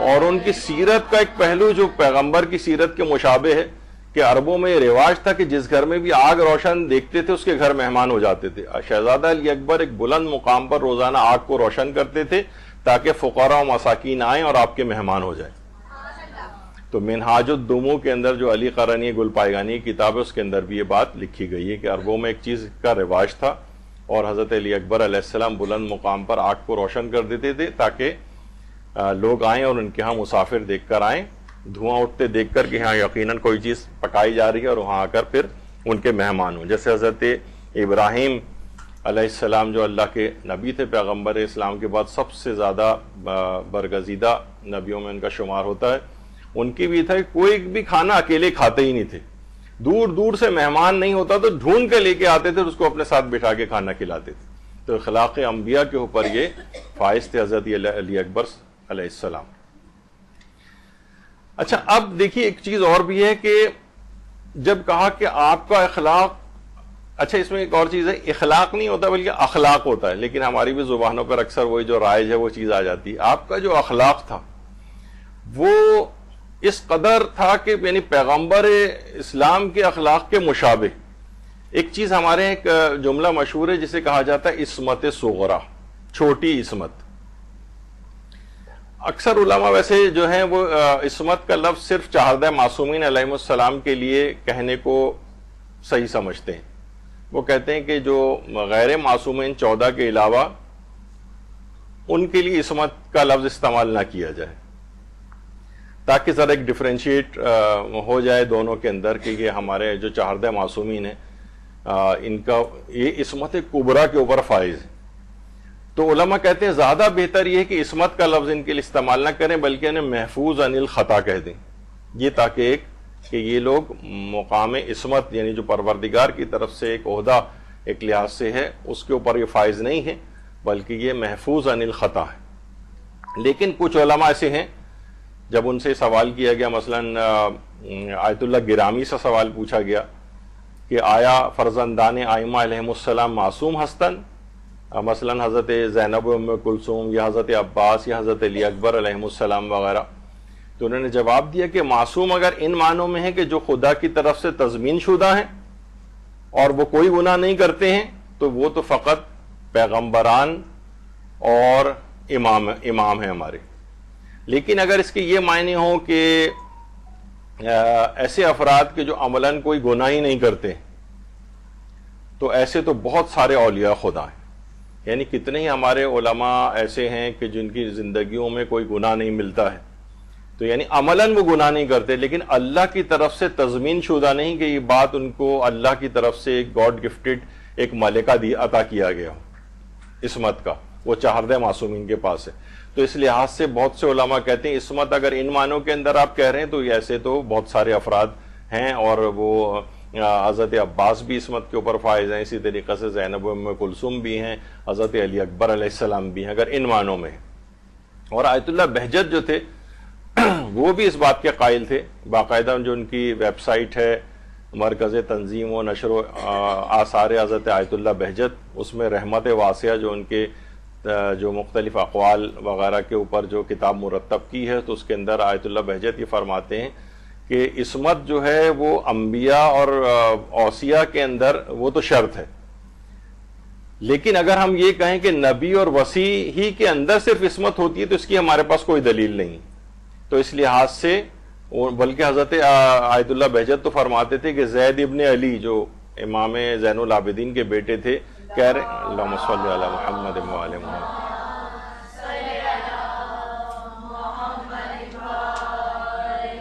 اور ان کی سیرت کا ایک پہلو جو پیغمبر کی سیرت کے مشابہ ہے کہ عربوں میں یہ رواج تھا کہ جس گھر میں بھی آگ روشن دیکھتے تھے اس کے گھر مہمان ہو جاتے تھے. شہزادہ علی اکبر ایک بلند مقام پر روزانہ آگ کو روشن کرتے تھے تاکہ فقراء و مساکین آئیں اور آپ کے مہمان ہو جائیں. تو منہاج الدموع کے اندر جو علی قرنی گل پائگانی کی کتاب ہے اس کے اندر بھی یہ بات لکھی گئی ہے کہ عربوں میں ایک چیز کا رواج تھا، اور حضرت علی اکبر علیہ السلام بلند مقام پر آگ کو روشن کر دیتے تھے تاکہ لوگ آئیں اور ان کے ہاں مسافر دیکھ کر آئیں، دھواں اٹھتے دیکھ کر کہ ہاں یقیناً کوئی چیز پکائی جا رہی ہے، اور وہاں آ کر پھر ان کے مہمان ہوں. جیسے حضرت ابراہیم علیہ السلام جو اللہ کے نبی تھے، پیغمبر اسلام کے بعد سب سے زیادہ برگزیدہ نبیوں میں ان کا شمار ہوتا ہے، ان کی بھی تھا کہ کوئی بھی کھانا اکیلے کھاتے ہی نہیں تھے. دور دور سے مہمان نہیں ہوتا تو ڈھونڈ کے لے کے آتے تھے، اس کو اپنے ساتھ بٹھا کے کھانا کھلاتے تھے. تو اخلاق انبیاء کے اوپر یہ فائز تھے حضرت علی اکبر علیہ السلام. اچھا اب دیکھیے ایک چیز اور بھی ہے کہ جب کہا کہ آپ کا اخلاق، اچھا اس میں ایک اور چیز ہے، اخلاق نہیں ہوتا بلکہ اخلاق ہوتا ہے، لیکن ہماری بھی زبانوں پر اکثر وہی جو رائج ہے وہ چیز آ جاتی ہے. آپ کا جو اخلاق تھا وہ اس قدر تھا کہ یعنی پیغمبر اسلام کے اخلاق کے مشابہ. ایک چیز ہمارے ایک جملہ مشہور ہے جسے کہا جاتا ہے عصمت صغرا، چھوٹی عصمت. اکثر علماء ویسے جو ہیں وہ عصمت کا لفظ صرف چہاردہ معصومین علیہ السلام کے لیے کہنے کو صحیح سمجھتے ہیں. وہ کہتے ہیں کہ جو غیر معصومین 14 کے علاوہ ان کے لیے عصمت کا لفظ استعمال نہ کیا جائے، تاکہ ذرا ایک ڈفرینشیٹ ہو جائے دونوں کے اندر کہ یہ ہمارے جو چہاردہ معصومین ہیں ان کا یہ عصمت کبریٰ کے اوپر فائز ہے. تو علماء کہتے ہیں زیادہ بہتر یہ ہے کہ عصمت کا لفظ ان کے لیے استعمال نہ کریں بلکہ انہیں محفوظ عن الخطا کہہ دیں، یہ تاکہ کہ یہ لوگ مقام عصمت یعنی جو پروردگار کی طرف سے ایک عہدہ ایک لحاظ سے ہے اس کے اوپر یہ فائز نہیں ہے بلکہ یہ محفوظ عن الخطا ہے۔ لیکن کچھ علماء ایسے ہیں جب ان سے سوال کیا گیا، مثلا آیت اللہ گرامی سے سوال پوچھا گیا کہ آیا فرزندان ائمہ علیہم السلام معصوم ہستن، مثلا حضرت زینب ام کلثوم یا حضرت عباس یا حضرت علی اکبر علیہم السلام وغیرہ، تو انہوں نے جواب دیا کہ معصوم اگر ان معنوں میں ہے کہ جو خدا کی طرف سے تضمین شدہ ہیں اور وہ کوئی گناہ نہیں کرتے ہیں تو وہ تو فقط پیغمبران اور امام ہیں ہمارے۔ لیکن اگر اس کے یہ معنی ہوں کہ ایسے افراد کے جو عملاً کوئی گناہ ہی نہیں کرتے تو ایسے تو بہت سارے اولیاء خدا ہیں، یعنی کتنے ہی ہمارے علماء ایسے ہیں کہ جن کی زندگیوں میں کوئی گناہ نہیں ملتا ہے، تو یعنی عملاً وہ گناہ نہیں کرتے لیکن اللہ کی طرف سے تضمین شدہ نہیں کہ یہ بات ان کو اللہ کی طرف سے ایک گاڈ گفٹڈ ایک ملکہ عطا کیا گیا ہو عصمت کا، وہ چہاردہ معصومین کے پاس ہے۔ تو اس لحاظ سے بہت سے علماء کہتے ہیں عصمت اگر ان معنوں کے اندر آپ کہہ رہے ہیں تو ایسے تو بہت سارے افراد ہیں، اور وہ حضرت عباس بھی عصمت کے اوپر فائز ہیں، اسی طریقے سے زینب ام کلثوم بھی ہیں، حضرت علی اکبر علیہ السلام بھی ہیں اگر ان معنوں میں۔ اور آیت اللہ بہجت جو تھے وہ بھی اس بات کے قائل تھے، باقاعدہ جو ان کی ویب سائٹ ہے مرکز تنظیم و نشر و آثار حضرت آیت اللہ بہجت، اس میں رحمت واسعہ جو ان کے جو مختلف اقوال وغیرہ کے اوپر جو کتاب مرتب کی ہے، تو اس کے اندر آیت اللہ بہجت یہ فرماتے ہیں کہ عصمت جو ہے وہ انبیاء اور اوصیاء کے اندر وہ تو شرط ہے، لیکن اگر ہم یہ کہیں کہ نبی اور وصی ہی کے اندر صرف عصمت ہوتی ہے تو اس کی ہمارے پاس کوئی دلیل نہیں۔ تو اس لحاظ سے بلکہ حضرت آیت اللہ بہجت تو فرماتے تھے کہ زید ابن علی جو امام زین العابدین کے بیٹے تھے، کہہ رہے اللہم صلی علی محمد و آل محمد،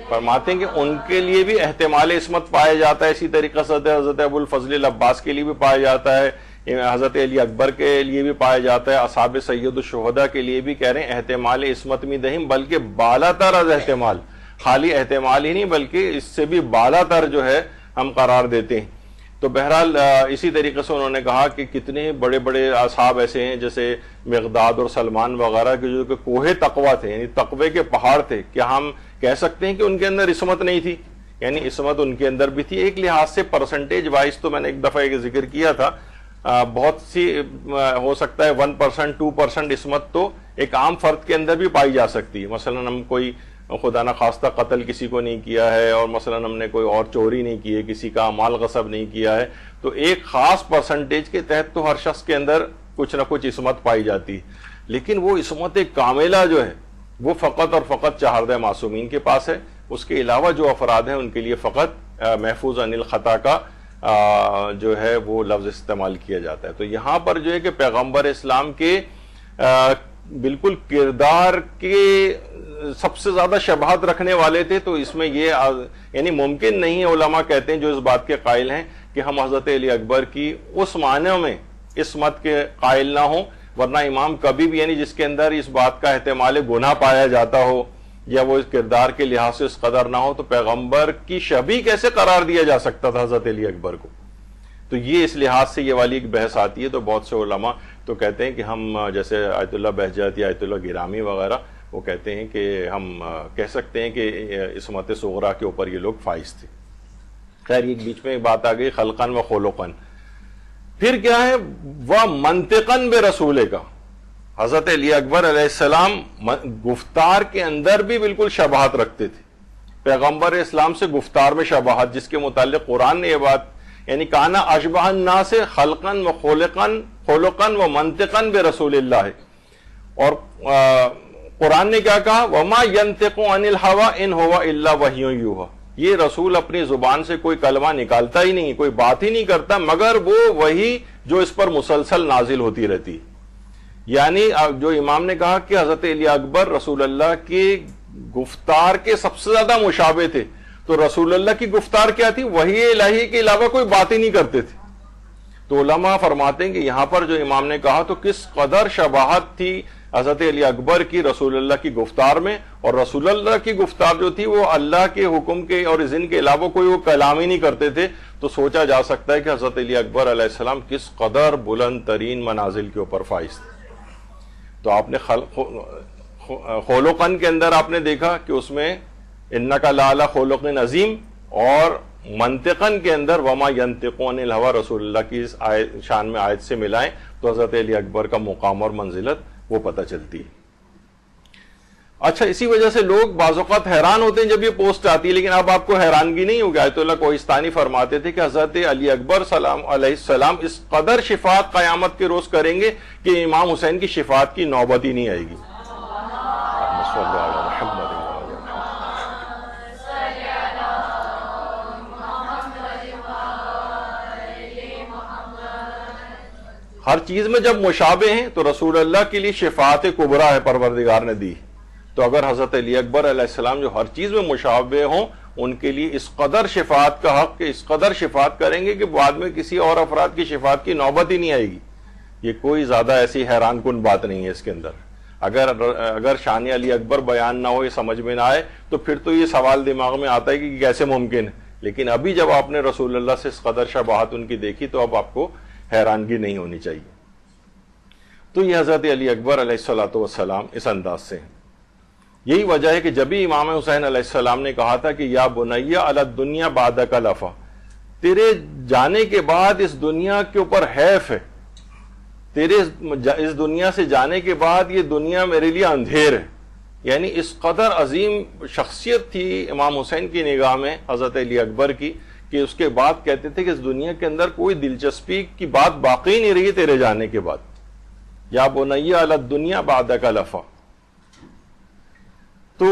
فرماتے ہیں کہ ان کے لیے بھی احتمال عصمت پایا جاتا ہے، اسی طریقے سے حضرت ابو الفضل العباس کے لیے بھی پایا جاتا ہے، حضرت علی اکبر کے لیے بھی پایا جاتا ہے، اصحاب سید الشہداء کے لیے بھی کہہ رہے ہیں احتمال عصمت میں دہیم، بلکہ بالا تر از احتمال، خالی احتمال ہی نہیں بلکہ اس سے بھی بالا تر جو ہے ہم قرار دیتے ہیں۔ تو بہرحال اسی طریقے سے انہوں نے کہا کہ کتنے بڑے بڑے اصحاب ایسے ہیں جیسے مقداد اور سلمان وغیرہ کے جو کہ کوہ تقویٰ تھے، یعنی تقوی کے پہاڑ تھے، کیا ہم کہہ سکتے ہیں کہ ان کے اندر عصمت نہیں تھی؟ یعنی عصمت ان کے اندر بھی تھی۔ ایک لحاظ سے پرسنٹیج وائز تو میں نے ایک دفعہ ایک ذکر کیا تھا، بہت سی ہو سکتا ہے 1% 2% عصمت تو ایک عام فرد کے اندر بھی پائی جا سکتی ہے۔ مثلا ہم کوئی خدا نخواستہ قتل کسی کو نہیں کیا ہے، اور مثلا ہم نے کوئی اور چوری نہیں کی ہے، کسی کا مال غصب نہیں کیا ہے، تو ایک خاص پرسنٹیج کے تحت تو ہر شخص کے اندر کچھ نہ کچھ عصمت پائی جاتی ہے، لیکن وہ عصمت کاملہ جو ہے وہ فقط اور فقط چہاردہ معصومین کے پاس ہے۔ اس کے علاوہ جو افراد ہیں ان کے لیے فقط محفوظ عن الخطا کا جو ہے وہ لفظ استعمال کیا جاتا ہے۔ تو یہاں پر جو ہے کہ پیغمبر اسلام کے بالکل کردار کے سب سے زیادہ شباہت رکھنے والے تھے، تو اس میں یہ یعنی ممکن نہیں ہے، علماء کہتے ہیں جو اس بات کے قائل ہیں کہ ہم حضرت علی اکبر کی اس معنی میں عصمت کے قائل نہ ہوں، ورنہ امام کبھی بھی یعنی جس کے اندر اس بات کا احتمال گناہ پایا جاتا ہو یا وہ اس کردار کے لحاظ سے اس قدر نہ ہو، تو پیغمبر کی شبیہ کیسے قرار دیا جا سکتا تھا حضرت علی اکبر کو؟ تو یہ اس لحاظ سے یہ والی ایک بحث آتی ہے۔ تو بہت سے علماء تو کہتے ہیں کہ ہم جیسے آیت اللہ بہجت یا آیت اللہ گرامی وغیرہ وہ کہتے ہیں کہ ہم کہہ سکتے ہیں کہ عصمت صغریٰ کے اوپر یہ لوگ فائز تھے۔ خیر ایک بیچ میں ایک بات آ گئی خلقاً و خلقاً، پھر کیا ہے وہ منطقاً بے رسول کا، حضرت علی اکبر علیہ السلام گفتار کے اندر بھی بالکل شباہت رکھتے تھے، پیغمبر اسلام سے گفتار میں شباہت، جس کے متعلق قرآن نے یہ بات یعنی کانا اشبہ الناس خلقاً و خلقاً و منطقاً بے رسول اللہ، اور قرآن نے کیا کہا وما ينطق عن الهوى ان هو الا وحی یوحی، یہ رسول اپنی زبان سے کوئی کلمہ نکالتا ہی نہیں، کوئی بات ہی نہیں کرتا مگر وہ وحی جو اس پر مسلسل نازل ہوتی رہتی۔ یعنی جو امام نے کہا کہ حضرت علی اکبر رسول اللہ کی گفتار کے سب سے زیادہ مشابہ تھے، تو رسول اللہ کی گفتار کیا تھی؟ وحی الہی کے علاوہ کوئی بات ہی نہیں کرتے تھے، تو علماء فرماتے ہیں کہ یہاں پر جو امام نے کہا تو کس قدر شباہت تھی حضرت علی اکبر کی رسول اللہ کی گفتار میں، اور رسول اللہ کی گفتار جو تھی وہ اللہ کے حکم کے اور اذن کے علاوہ کوئی وہ کلام ہی نہیں کرتے تھے، تو سوچا جا سکتا ہے کہ حضرت علی اکبر علیہ السلام کس قدر بلند ترین منازل کے اوپر فائز تھے۔ تو آپ نے خلقاً کے اندر آپ نے دیکھا کہ اس میں انک لعلی خلق عظیم، اور منطقاً کے اندر وما ینطق عن الہوی رسول اللہ کی اس شان میں آیت سے ملائیں تو حضرت علی اکبر کا مقام اور منزلت وہ پتہ چلتی ہے۔ اچھا، اسی وجہ سے لوگ بعض اوقات حیران ہوتے ہیں جب یہ پوسٹ آتی ہے، لیکن اب آپ کو حیرانگی نہیں ہوگی۔ آیت اللہ کوہستانی فرماتے تھے کہ حضرت علی اکبر علیہ السلام اس قدر شفاعت قیامت کے روز کریں گے کہ امام حسین کی شفاعت کی نوبت ہی نہیں آئے گی۔ ہر چیز میں جب مشابہ ہیں تو رسول اللہ کے لیے شفاعت کبریٰ ہے پروردگار نے دی، تو اگر حضرت علی اکبر علیہ السلام جو ہر چیز میں مشابہ ہوں ان کے لیے اس قدر شفاعت کا حق کہ اس قدر شفاعت کریں گے کہ بعد میں کسی اور افراد کی شفاعت کی نوبت ہی نہیں آئے گی، یہ کوئی زیادہ ایسی حیران کن بات نہیں ہے اس کے اندر۔ اگر شان علی اکبر بیان نہ ہو، یہ سمجھ میں نہ آئے تو پھر تو یہ سوال دماغ میں آتا ہے کہ کیسے ممکن ہے، لیکن ابھی جب آپ نے رسول اللہ سے اس قدر شباہت ان کی دیکھی تو اب آپ کو حیرانگی نہیں ہونی چاہیے۔ تو یہ حضرت علی اکبر علیہ السلام اس انداز سے ہیں۔ یہی وجہ ہے کہ جب بھی امام حسین علیہ السلام نے کہا تھا کہ یا بنی علی الدنیا بعدک لفا، تیرے جانے کے بعد اس دنیا کے اوپر حیف ہے، تیرے اس دنیا سے جانے کے بعد یہ دنیا میرے لیے اندھیر ہے، یعنی اس قدر عظیم شخصیت تھی امام حسین کی نگاہ میں حضرت علی اکبر کی کہ اس کے بعد کہتے تھے کہ اس دنیا کے اندر کوئی دلچسپی کی بات باقی نہیں رہی تیرے جانے کے بعد۔ یا بنی علی الدنیا بعدک لفا۔ تو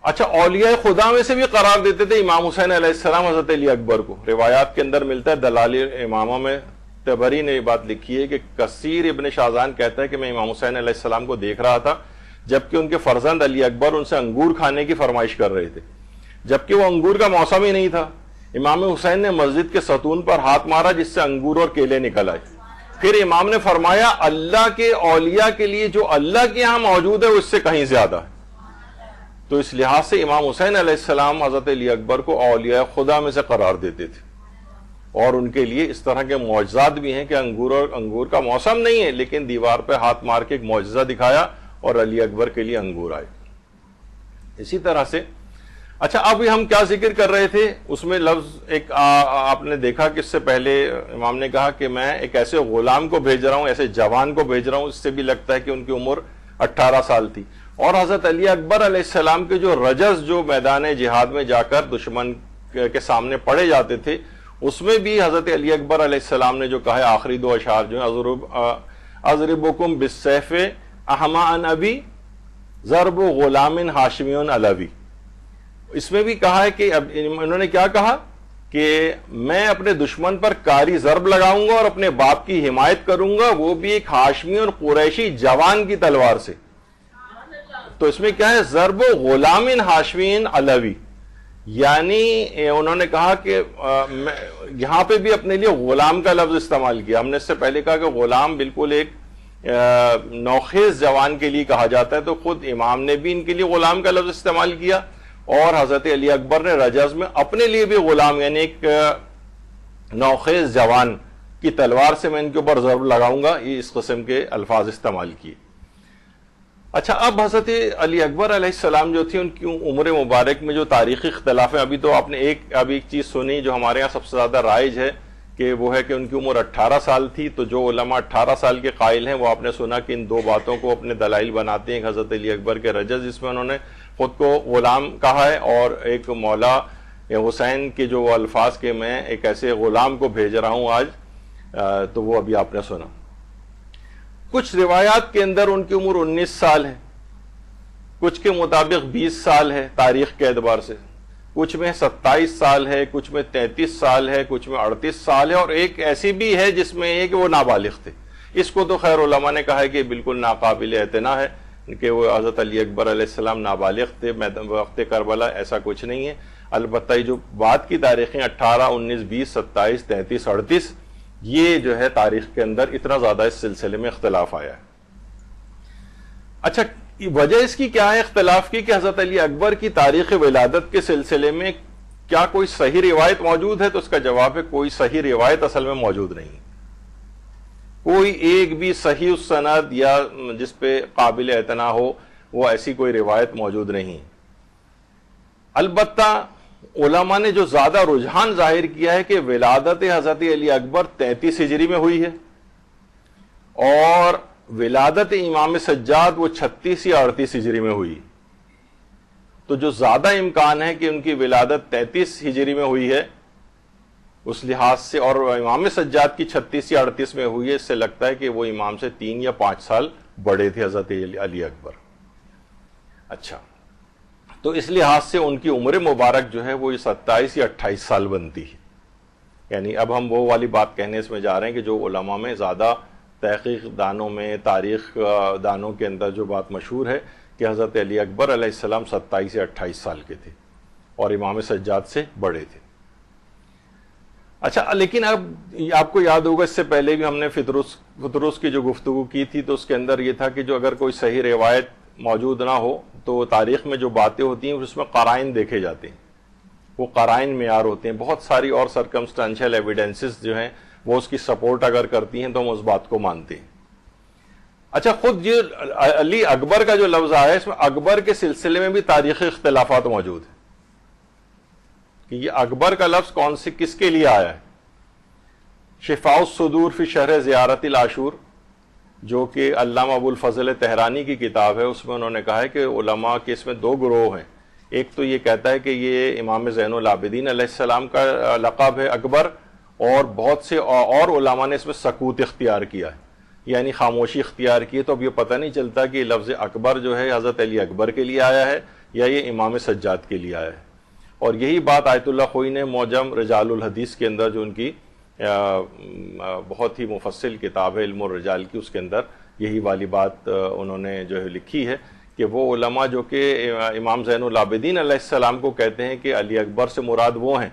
اچھا، اولیاء خدا میں سے بھی قرار دیتے تھے امام حسین علیہ السلام حضرت علی اکبر کو۔ روایات کے اندر ملتا ہے، دلائل امامہ میں تبری نے یہ بات لکھی ہے کہ کثیر ابن شاذان کہتا ہے کہ میں امام حسین علیہ السلام کو دیکھ رہا تھا جبکہ ان کے فرزند علی اکبر ان سے انگور کھانے کی فرمائش کر رہے تھے، جبکہ وہ انگور کا موسم ہی نہیں تھا۔ امام حسین نے مسجد کے ستون پر ہاتھ مارا جس سے انگور اور کیلے نکل آئے، پھر امام نے فرمایا اللہ کے اولیاء کے لیے جو اللہ کے ہاں موجود ہے وہ اس سے کہیں زیادہ ہے۔ تو اس لحاظ سے امام حسین علیہ السلام حضرت علی اکبر کو اولیاء خدا میں سے قرار دیتے تھے، اور ان کے لیے اس طرح کے معجزات بھی ہیں کہ انگور کا موسم نہیں ہے لیکن دیوار پہ ہاتھ مار کے ایک معجزہ دکھایا اور علی اکبر کے لیے انگور آئے۔ اسی طرح سے اچھا، اب ہم کیا ذکر کر رہے تھے، اس میں لفظ ایک آپ نے دیکھا کہ اس سے پہلے امام نے کہا کہ میں ایک ایسے غلام کو بھیج رہا ہوں، ایسے جوان کو بھیج رہا ہوں، اس سے بھی لگتا ہے کہ ان کی عمر 18 سال تھی۔ اور حضرت علی اکبر علیہ السلام کے جو رجز جو میدان جہاد میں جا کر دشمن کے سامنے پڑے جاتے تھے، اس میں بھی حضرت علی اکبر علیہ السلام نے جو کہا ہے آخری دو اشعار جو ہیں، اضربکم بالسیف احما ان ابی ضرب غلام ہاشمی علوی، اس میں بھی کہا ہے کہ اب انہوں نے کیا کہا کہ میں اپنے دشمن پر کاری ضرب لگاؤں گا اور اپنے باپ کی حمایت کروں گا، وہ بھی ایک ہاشمی اور قریشی جوان کی تلوار سے۔ تو اس میں کیا ہے، ضرب غلام ہاشمی علوی، یعنی انہوں نے کہا کہ یہاں پہ بھی اپنے لیے غلام کا لفظ استعمال کیا۔ ہم نے اس سے پہلے کہا کہ غلام بالکل ایک نوخیز جوان کے لیے کہا جاتا ہے، تو خود امام نے بھی ان کے لیے غلام کا لفظ استعمال کیا، اور حضرت علی اکبر نے رجز میں اپنے لیے بھی غلام یعنی ایک نوخیز جوان کی تلوار سے میں ان کے اوپر ضرب لگاؤں گا، یہ اس قسم کے الفاظ استعمال کیے۔ اچھا، اب حضرت علی اکبر علیہ السلام جو تھی ان کی عمر مبارک میں جو تاریخی اختلاف ہیں، ابھی تو آپ نے ایک چیز سنی جو ہمارے ہاں سب سے زیادہ رائج ہے کہ وہ ہے کہ ان کی عمر 18 سال تھی، تو جو علماء 18 سال کے قائل ہیں وہ آپ نے سنا کہ ان دو باتوں کو اپنے دلائل بناتے ہیں، حضرت علی اکبر کے رجز جس میں انہوں نے خود کو غلام کہا ہے، اور ایک مولا حسین کے جو الفاظ کے میں ایک ایسے غلام کو بھیج رہا ہوں آج، تو وہ ابھی آپ نے سنا۔ کچھ روایات کے اندر ان کی عمر 19 سال ہے، کچھ کے مطابق 20 سال ہے تاریخ کے اعتبار سے، کچھ میں 27 سال ہے، کچھ میں 33 سال ہے، کچھ میں 38 سال ہے، اور ایک ایسی بھی ہے جس میں یہ کہ وہ نابالغ تھے۔ اس کو تو خیر علماء نے کہا ہے کہ بالکل ناقابل اعتنا ہے کہ وہ حضرت علی اکبر علیہ السلام نابالغ تھے وقت کربلا، ایسا کچھ نہیں ہے۔ البتہ یہ جو بعد کی تاریخیں 18، 19، 20، 27، 33، 38، یہ جو ہے تاریخ کے اندر اتنا زیادہ اس سلسلے میں اختلاف آیا ہے۔ اچھا، وجہ اس کی کیا ہے اختلاف کی کہ حضرت علی اکبر کی تاریخ ولادت کے سلسلے میں کیا کوئی صحیح روایت موجود ہے؟ تو اس کا جواب ہے کوئی صحیح روایت اصل میں موجود نہیں، کوئی ایک بھی صحیح السند یا جس پہ قابل اعتنا ہو وہ ایسی کوئی روایت موجود نہیں۔ البتہ علماء نے جو زیادہ رجحان ظاہر کیا ہے کہ ولادت حضرت علی اکبر 33 ہجری میں ہوئی ہے اور ولادت امام سجاد وہ 36 یا 38 ہجری میں ہوئی، تو جو زیادہ امکان ہے کہ ان کی ولادت 33 ہجری میں ہوئی ہے اس لحاظ سے، اور امام سجاد کی 36 یا 38 میں ہوئی ہے، اس سے لگتا ہے کہ وہ امام سے 3 یا 5 سال بڑے تھے حضرت علی اکبر۔ اچھا، تو اس لحاظ سے ان کی عمر مبارک جو ہے وہ 27 یا 28 سال بنتی ہے۔ یعنی اب ہم وہ والی بات کہنے اس میں جا رہے ہیں کہ جو علماء میں زیادہ تحقیق دانوں میں، تاریخ دانوں کے اندر جو بات مشہور ہے کہ حضرت علی اکبر علیہ السلام 27 یا 28 سال کے تھے اور امام سجاد سے بڑے تھے۔ اچھا، لیکن اب آپ کو یاد ہوگا اس سے پہلے بھی ہم نے فطروس کی جو گفتگو کی تھی تو اس کے اندر یہ تھا کہ جو اگر کوئی صحیح روایت موجود نہ ہو تو تاریخ میں جو باتیں ہوتی ہیں اس میں قرائن دیکھے جاتے ہیں، وہ قرائن معیار ہوتے ہیں، بہت ساری اور سرکمسٹانشل ایویڈنسز جو ہیں وہ اس کی سپورٹ اگر کرتی ہیں تو ہم اس بات کو مانتے ہیں۔ اچھا، خود یہ علی اکبر کا جو لفظ آیا ہے اس میں اکبر کے سلسلے میں بھی تاریخی اختلافات موجود ہیں کہ یہ اکبر کا لفظ کون سے کس کے لیے آیا ہے۔ شفاء الصدور فی شرح زیارت العاشور جو کہ علامہ ابو الفضل طہرانی کی کتاب ہے، اس میں انہوں نے کہا ہے کہ علماء کے اس میں 2 گروہ ہیں۔ ایک تو یہ کہتا ہے کہ یہ امام زین العابدین علیہ السلام کا لقب ہے اکبر، اور بہت سے اور علماء نے اس میں سکوت اختیار کیا ہے، یعنی خاموشی اختیار کی ہے، تو اب یہ پتہ نہیں چلتا کہ لفظ اکبر جو ہے حضرت علی اکبر کے لیے آیا ہے یا یہ امام سجاد کے لیے آیا ہے۔ اور یہی بات آیت اللہ خوئی نے معجم رجال الحدیث کے اندر جو ان کی بہت ہی مفصل کتاب ہے علم الرجال کی، اس کے اندر یہی والی بات انہوں نے جو ہے لکھی ہے کہ وہ علماء جو کہ امام زین العابدین علیہ السلام کو کہتے ہیں کہ علی اکبر سے مراد وہ ہیں،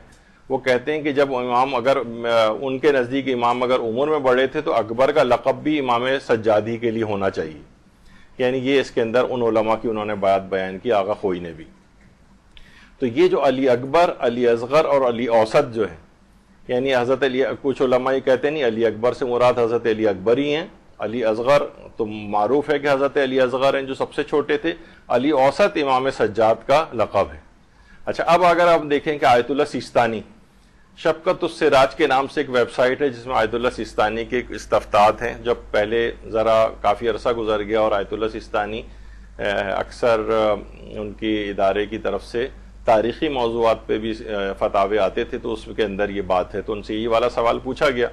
وہ کہتے ہیں کہ جب امام اگر ان کے نزدیک امام اگر عمر میں بڑے تھے تو اکبر کا لقب بھی امام سجادی کے لیے ہونا چاہیے۔ یعنی یہ اس کے اندر ان علماء کی انہوں نے بات بیان کی، آغا خوئی نے بھی۔ تو یہ جو علی اکبر، علی اصغر اور علی اوسط جو ہے، یعنی حضرت علی، کچھ علماء یہ کہتے ہیں نہیں علی اکبر سے مراد حضرت علی اکبر ہی ہیں، علی اصغر تو معروف ہے کہ حضرت علی اصغر ہیں جو سب سے چھوٹے تھے، علی اوسط امام سجاد کا لقب ہے۔ اچھا، اب اگر آپ دیکھیں کہ آیت اللہ سیستانی شفقت السراج کے نام سے ایک ویب سائٹ ہے جس میں آیت اللہ سیستانی کے استفتاءات ہیں، جب پہلے ذرا کافی عرصہ گزر گیا اور آیت اللہ سیستانی اکثر ان کی ادارے کی طرف سے تاریخی موضوعات پہ بھی فتاوے آتے تھے تو اس کے اندر یہ بات ہے، تو ان سے یہ والا سوال پوچھا گیا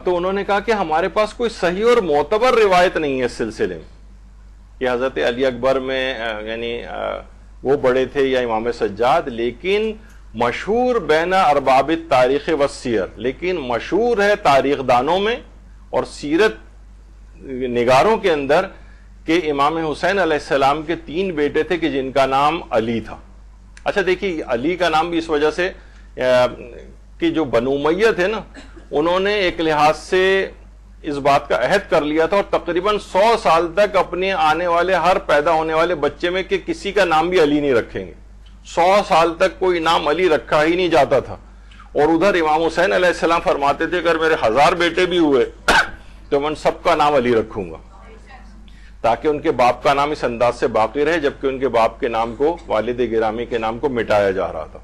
تو انہوں نے کہا کہ ہمارے پاس کوئی صحیح اور معتبر روایت نہیں ہے اس سلسلے میں کہ حضرت علی اکبر میں یعنی وہ بڑے تھے یا امام سجاد، لیکن مشہور بین ارباب تاریخ و سیر، لیکن مشہور ہے تاریخ دانوں میں اور سیرت نگاروں کے اندر کہ امام حسین علیہ السلام کے 3 بیٹے تھے کہ جن کا نام علی تھا۔ اچھا دیکھیے، علی کا نام بھی اس وجہ سے کہ جو بنو امیہ تھے نا، انہوں نے ایک لحاظ سے اس بات کا عہد کر لیا تھا اور تقریباً 100 سال تک اپنے آنے والے ہر پیدا ہونے والے بچے میں کہ کسی کا نام بھی علی نہیں رکھیں گے، 100 سال تک کوئی نام علی رکھا ہی نہیں جاتا تھا۔ اور ادھر امام حسین علیہ السلام فرماتے تھے اگر میرے 1000 بیٹے بھی ہوئے تو میں سب کا نام علی رکھوں گا، تاکہ ان کے باپ کا نام اس انداز سے باقی رہے، جبکہ ان کے باپ کے نام کو، والد گرامی کے نام کو مٹایا جا رہا تھا۔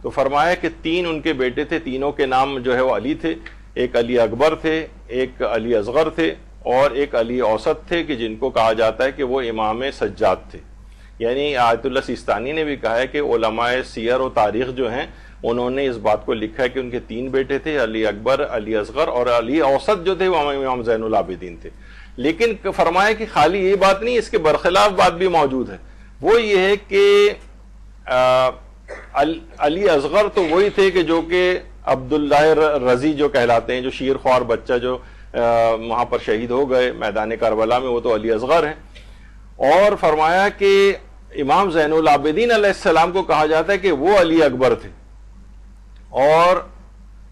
تو فرمایا کہ 3 ان کے بیٹے تھے، تینوں کے نام جو ہے وہ علی تھے، ایک علی اکبر تھے، ایک علی اصغر تھے اور ایک علی اوسط تھے کہ جن کو کہا جاتا ہے کہ وہ امام سجاد تھے۔ یعنی آیت اللہ سیستانی نے بھی کہا ہے کہ علماء سیر و تاریخ جو ہیں انہوں نے اس بات کو لکھا ہے کہ ان کے 3 بیٹے تھے، علی اکبر، علی اصغر اور علی اوسط جو تھے وہ امام زین العابدین تھے۔ لیکن فرمایا کہ خالی یہ بات نہیں، اس کے برخلاف بات بھی موجود ہے، وہ یہ ہے کہ علی اصغر تو وہی تھے کہ جو کہ عبداللہ رضی جو کہلاتے ہیں، جو شیر خوار بچہ جو وہاں پر شہید ہو گئے میدان کربلا میں، وہ تو علی اصغر ہیں۔ اور فرمایا کہ امام زین العابدین علیہ السلام کو کہا جاتا ہے کہ وہ علی اکبر تھے، اور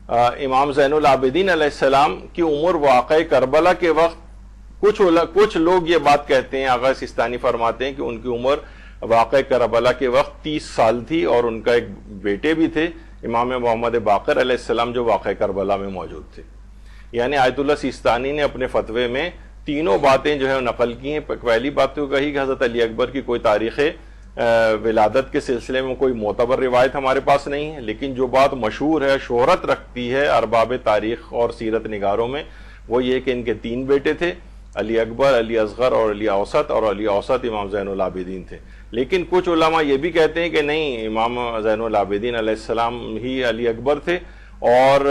امام زین العابدین علیہ السلام کی عمر واقع کربلا کے وقت کچھ لوگ یہ بات کہتے ہیں، آغا سیستانی فرماتے ہیں کہ ان کی عمر واقع کربلا کے وقت 30 سال تھی، اور ان کا ایک بیٹے بھی تھے امام محمد باقر علیہ السلام جو واقع کربلا میں موجود تھے۔ یعنی آیت اللہ سیستانی نے اپنے فتوے میں تینوں باتیں جو ہے نقل کی ہیں۔ پہلی بات تو کہی کہ حضرت علی اکبر کی کوئی تاریخ ولادت کے سلسلے میں کوئی معتبر روایت ہمارے پاس نہیں ہے، لیکن جو بات مشہور ہے، شہرت رکھتی ہے ارباب تاریخ اور سیرت نگاروں میں، وہ یہ کہ ان کے 3 بیٹے تھے، علی اکبر، علی اصغر اور علی اوسط، اور علی اوسط امام زین العابدین تھے۔ لیکن کچھ علماء یہ بھی کہتے ہیں کہ نہیں، امام زین العابدین علیہ السلام ہی علی اکبر تھے، اور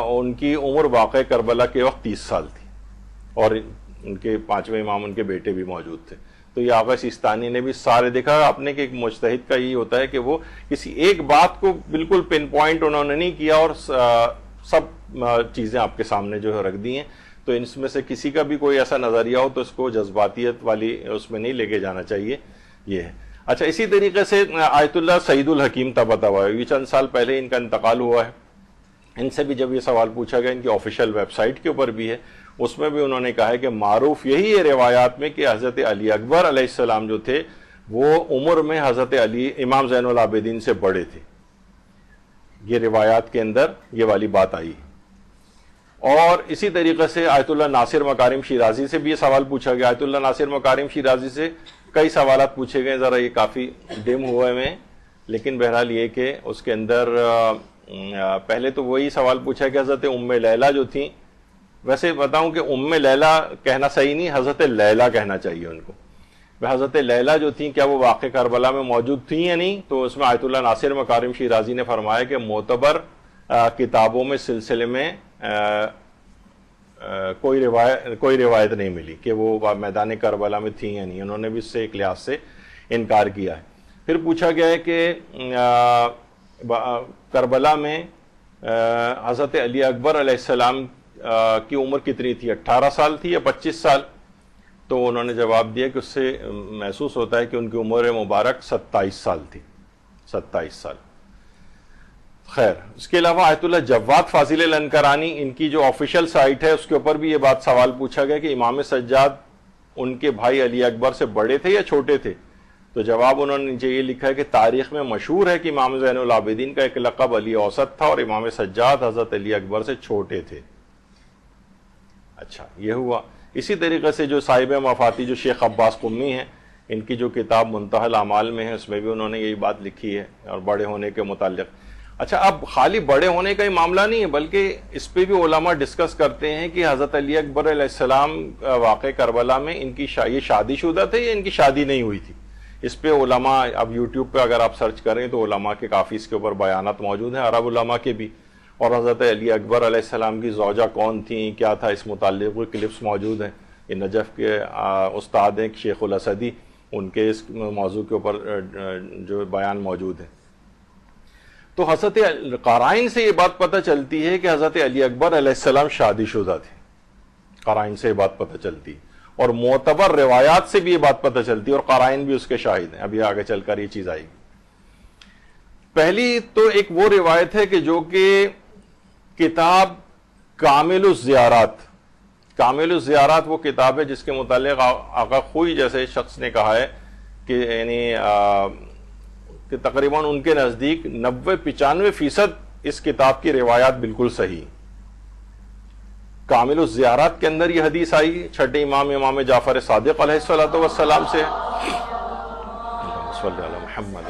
ان کی عمر واقع کربلا کے وقت 30 سال تھی، اور ان کے 5ویں امام ان کے بیٹے بھی موجود تھے۔ تو یہ آغا سیستانی نے بھی سارے دیکھا اپنے کہ ایک مجتہد کا یہی ہوتا ہے کہ وہ کسی ایک بات کو بالکل پن پوائنٹ انہوں نے نہیں کیا، اور سب چیزیں آپ کے سامنے جو ہے رکھ دی ہیں۔ تو ان میں سے کسی کا بھی کوئی ایسا نظریہ ہو تو اس کو جذباتیت والی اس میں نہیں لے کے جانا چاہیے، یہ ہے۔ اچھا، اسی طریقے سے آیت اللہ سعید الحکیم طباطبائی، یہ چند سال پہلے ان کا انتقال ہوا ہے۔ ان سے بھی جب یہ سوال پوچھا گیا، ان کی آفیشیل ویب سائٹ کے اوپر بھی ہے، اس میں بھی انہوں نے کہا ہے کہ معروف یہی ہے روایات میں کہ حضرت علی اکبر علیہ السلام جو تھے وہ عمر میں حضرت علی امام زین العابدین سے بڑے تھے۔ یہ روایات کے اندر یہ والی بات آئی۔ اور اسی طریقے سے آیت اللہ ناصر مکارم شیرازی سے بھی یہ سوال پوچھا گیا۔ آیت اللہ ناصر مکارم شیرازی سے کئی سوالات پوچھے گئے، ذرا یہ کافی ڈم ہوئے میں، لیکن بہرحال یہ کہ اس کے اندر پہلے تو وہی سوال پوچھا کہ حضرت ام لیلہ جو تھیں، ویسے بتاؤں کہ ام لیلہ کہنا صحیح نہیں، حضرت لیلہ کہنا چاہیے ان کو۔ حضرت لیلہ جو تھیں کیا وہ واقع کربلا میں موجود تھیں یا نہیں؟ تو اس میں آیت اللہ ناصر مکارم شیرازی نے فرمایا کہ معتبر کتابوں میں سلسلے میں کوئی روایت نہیں ملی کہ وہ میدان کربلا میں تھیں یا نہیں۔ انہوں نے بھی اس سے ایک لحاظ سے انکار کیا ہے۔ پھر پوچھا گیا ہے کہ کربلا میں حضرت علی اکبر علیہ السلام کی عمر کتنی تھی، 18 سال تھی یا 25 سال؟ تو انہوں نے جواب دیا کہ اس سے محسوس ہوتا ہے کہ ان کی عمر مبارک 27 سال تھی، 27 سال۔ خیر، اس کے علاوہ آیت اللہ جواد فاضل الانکرانی، ان کی جو آفیشیل سائٹ ہے اس کے اوپر بھی یہ بات سوال پوچھا گیا کہ امام سجاد ان کے بھائی علی اکبر سے بڑے تھے یا چھوٹے تھے؟ تو جواب انہوں نے نیچے یہ لکھا ہے کہ تاریخ میں مشہور ہے کہ امام زین العابدین کا ایک لقب علی اوسط تھا، اور امام سجاد حضرت علی اکبر سے چھوٹے تھے۔ اچھا، یہ ہوا۔ اسی طریقے سے جو صاحب مفاتی جو شیخ عباس قمی ہیں، ان کی جو کتاب منتہی الاعمال میں ہے، اس میں بھی انہوں نے یہی بات لکھی ہے اور بڑے ہونے کے متعلق۔ اچھا، اب خالی بڑے ہونے کا ہی معاملہ نہیں ہے، بلکہ اس پہ بھی علماء ڈسکس کرتے ہیں کہ حضرت علی اکبر علیہ السلام واقع کربلا میں ان کی یہ شادی شدہ تھے یا ان کی شادی نہیں ہوئی تھی؟ اس پہ علماء، اب یوٹیوب پہ اگر آپ سرچ کریں تو علماء کے کافی اس کے اوپر بیانات موجود ہیں، عرب علماء کے بھی، اور حضرت علی اکبر علیہ السلام کی زوجہ کون تھیں، کیا تھا، اس متعلق کوئی کلپس موجود ہیں۔ یہ نجف کے استاد ہیں شیخ الاسدی، ان کے اس موضوع کے اوپر جو بیان موجود ہیں۔ تو حضرت قرائن سے یہ بات پتہ چلتی ہے کہ حضرت علی اکبر علیہ السلام شادی شدہ تھے، قرائن سے یہ بات پتہ چلتی ہے، اور معتبر روایات سے بھی یہ بات پتہ چلتی ہے، اور قرائن بھی اس کے شاہد ہیں۔ ابھی آگے چل کر یہ چیز آئے گی۔ پہلی تو ایک وہ روایت ہے کہ جو کہ کتاب کامل الزیارات، کامل الزیارات وہ کتاب ہے جس کے متعلق آقا خوئی جیسے شخص نے کہا ہے کہ یعنی کہ تقریباً ان کے نزدیک 90-95% اس کتاب کی روایات بالکل صحیح۔ کامل الزیارات کے اندر یہ حدیث آئی چھٹے امام امام جعفر صادق علیہ السلام سے، صلی اللہ محمد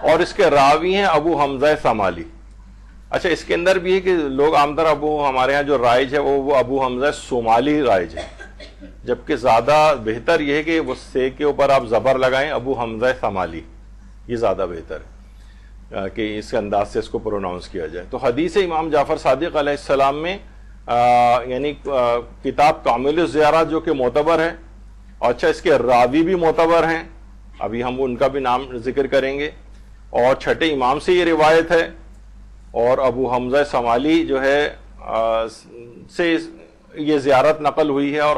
اور اس کے راوی ہیں ابو حمزہ سمالی۔ اچھا، اس کے اندر بھی ہے کہ لوگ عام طور ہمارے ہاں جو رائج ہے وہ ابو حمزہ سمالی رائج ہے، جبکہ زیادہ بہتر یہ ہے کہ وہ سے کے اوپر آپ زبر لگائیں ابو حمزہ سمالی، یہ زیادہ بہتر ہے کہ اس انداز سے اس کو پروناؤنس کیا جائے۔ تو حدیث امام جعفر صادق علیہ السلام میں یعنی کتاب کامل الزیارات جو کہ معتبر ہے، اور اچھا اس کے راوی بھی معتبر ہیں، ابھی ہم ان کا بھی نام ذکر کریں گے، اور چھٹے امام سے یہ روایت ہے، اور ابو حمزہ سمالی جو ہے سے یہ زیارت نقل ہوئی ہے، اور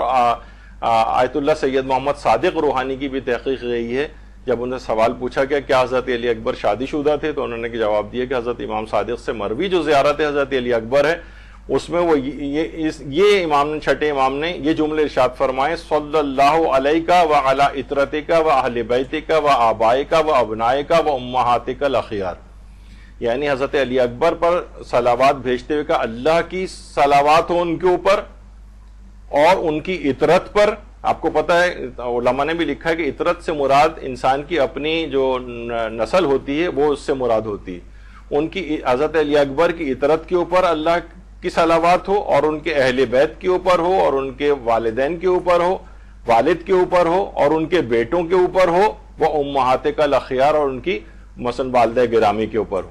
آیت اللہ سید محمد صادق روحانی کی بھی تحقیق رہی ہے جب انہیں سوال پوچھا گیا کیا حضرت علی اکبر شادی شدہ تھے تو انہوں نے جواب دیا کہ حضرت امام صادق سے مروی جو زیارت حضرت علی اکبر ہے اس میں وہ یہ امام نے چھٹے امام نے یہ جملے ارشاد فرمائے صلی اللہ علیہ وعلی اطرتک و اہل بیتک و آبائک و ابنائک و امہاتک الاخیار، یعنی حضرت علی اکبر پر صلوات بھیجتے ہوئے کہ اللہ کی صلوات ہو ان کے اوپر اور ان کی اطرت پر۔ آپ کو پتہ ہے علماء نے بھی لکھا ہے کہ اطرت سے مراد انسان کی اپنی جو نسل ہوتی ہے وہ اس سے مراد ہوتی ہے، ان کی حضرت علی اکبر کی اطرت کے اوپر اللہ کی صلوات ہو اور ان کے اہل بیت کے اوپر ہو اور ان کے والدین کے اوپر ہو، والد کے اوپر ہو اور ان کے بیٹوں کے اوپر ہو، وہ امہاتک الاخیار اور ان کی مثلا والدہ گرامی کے اوپر ہو۔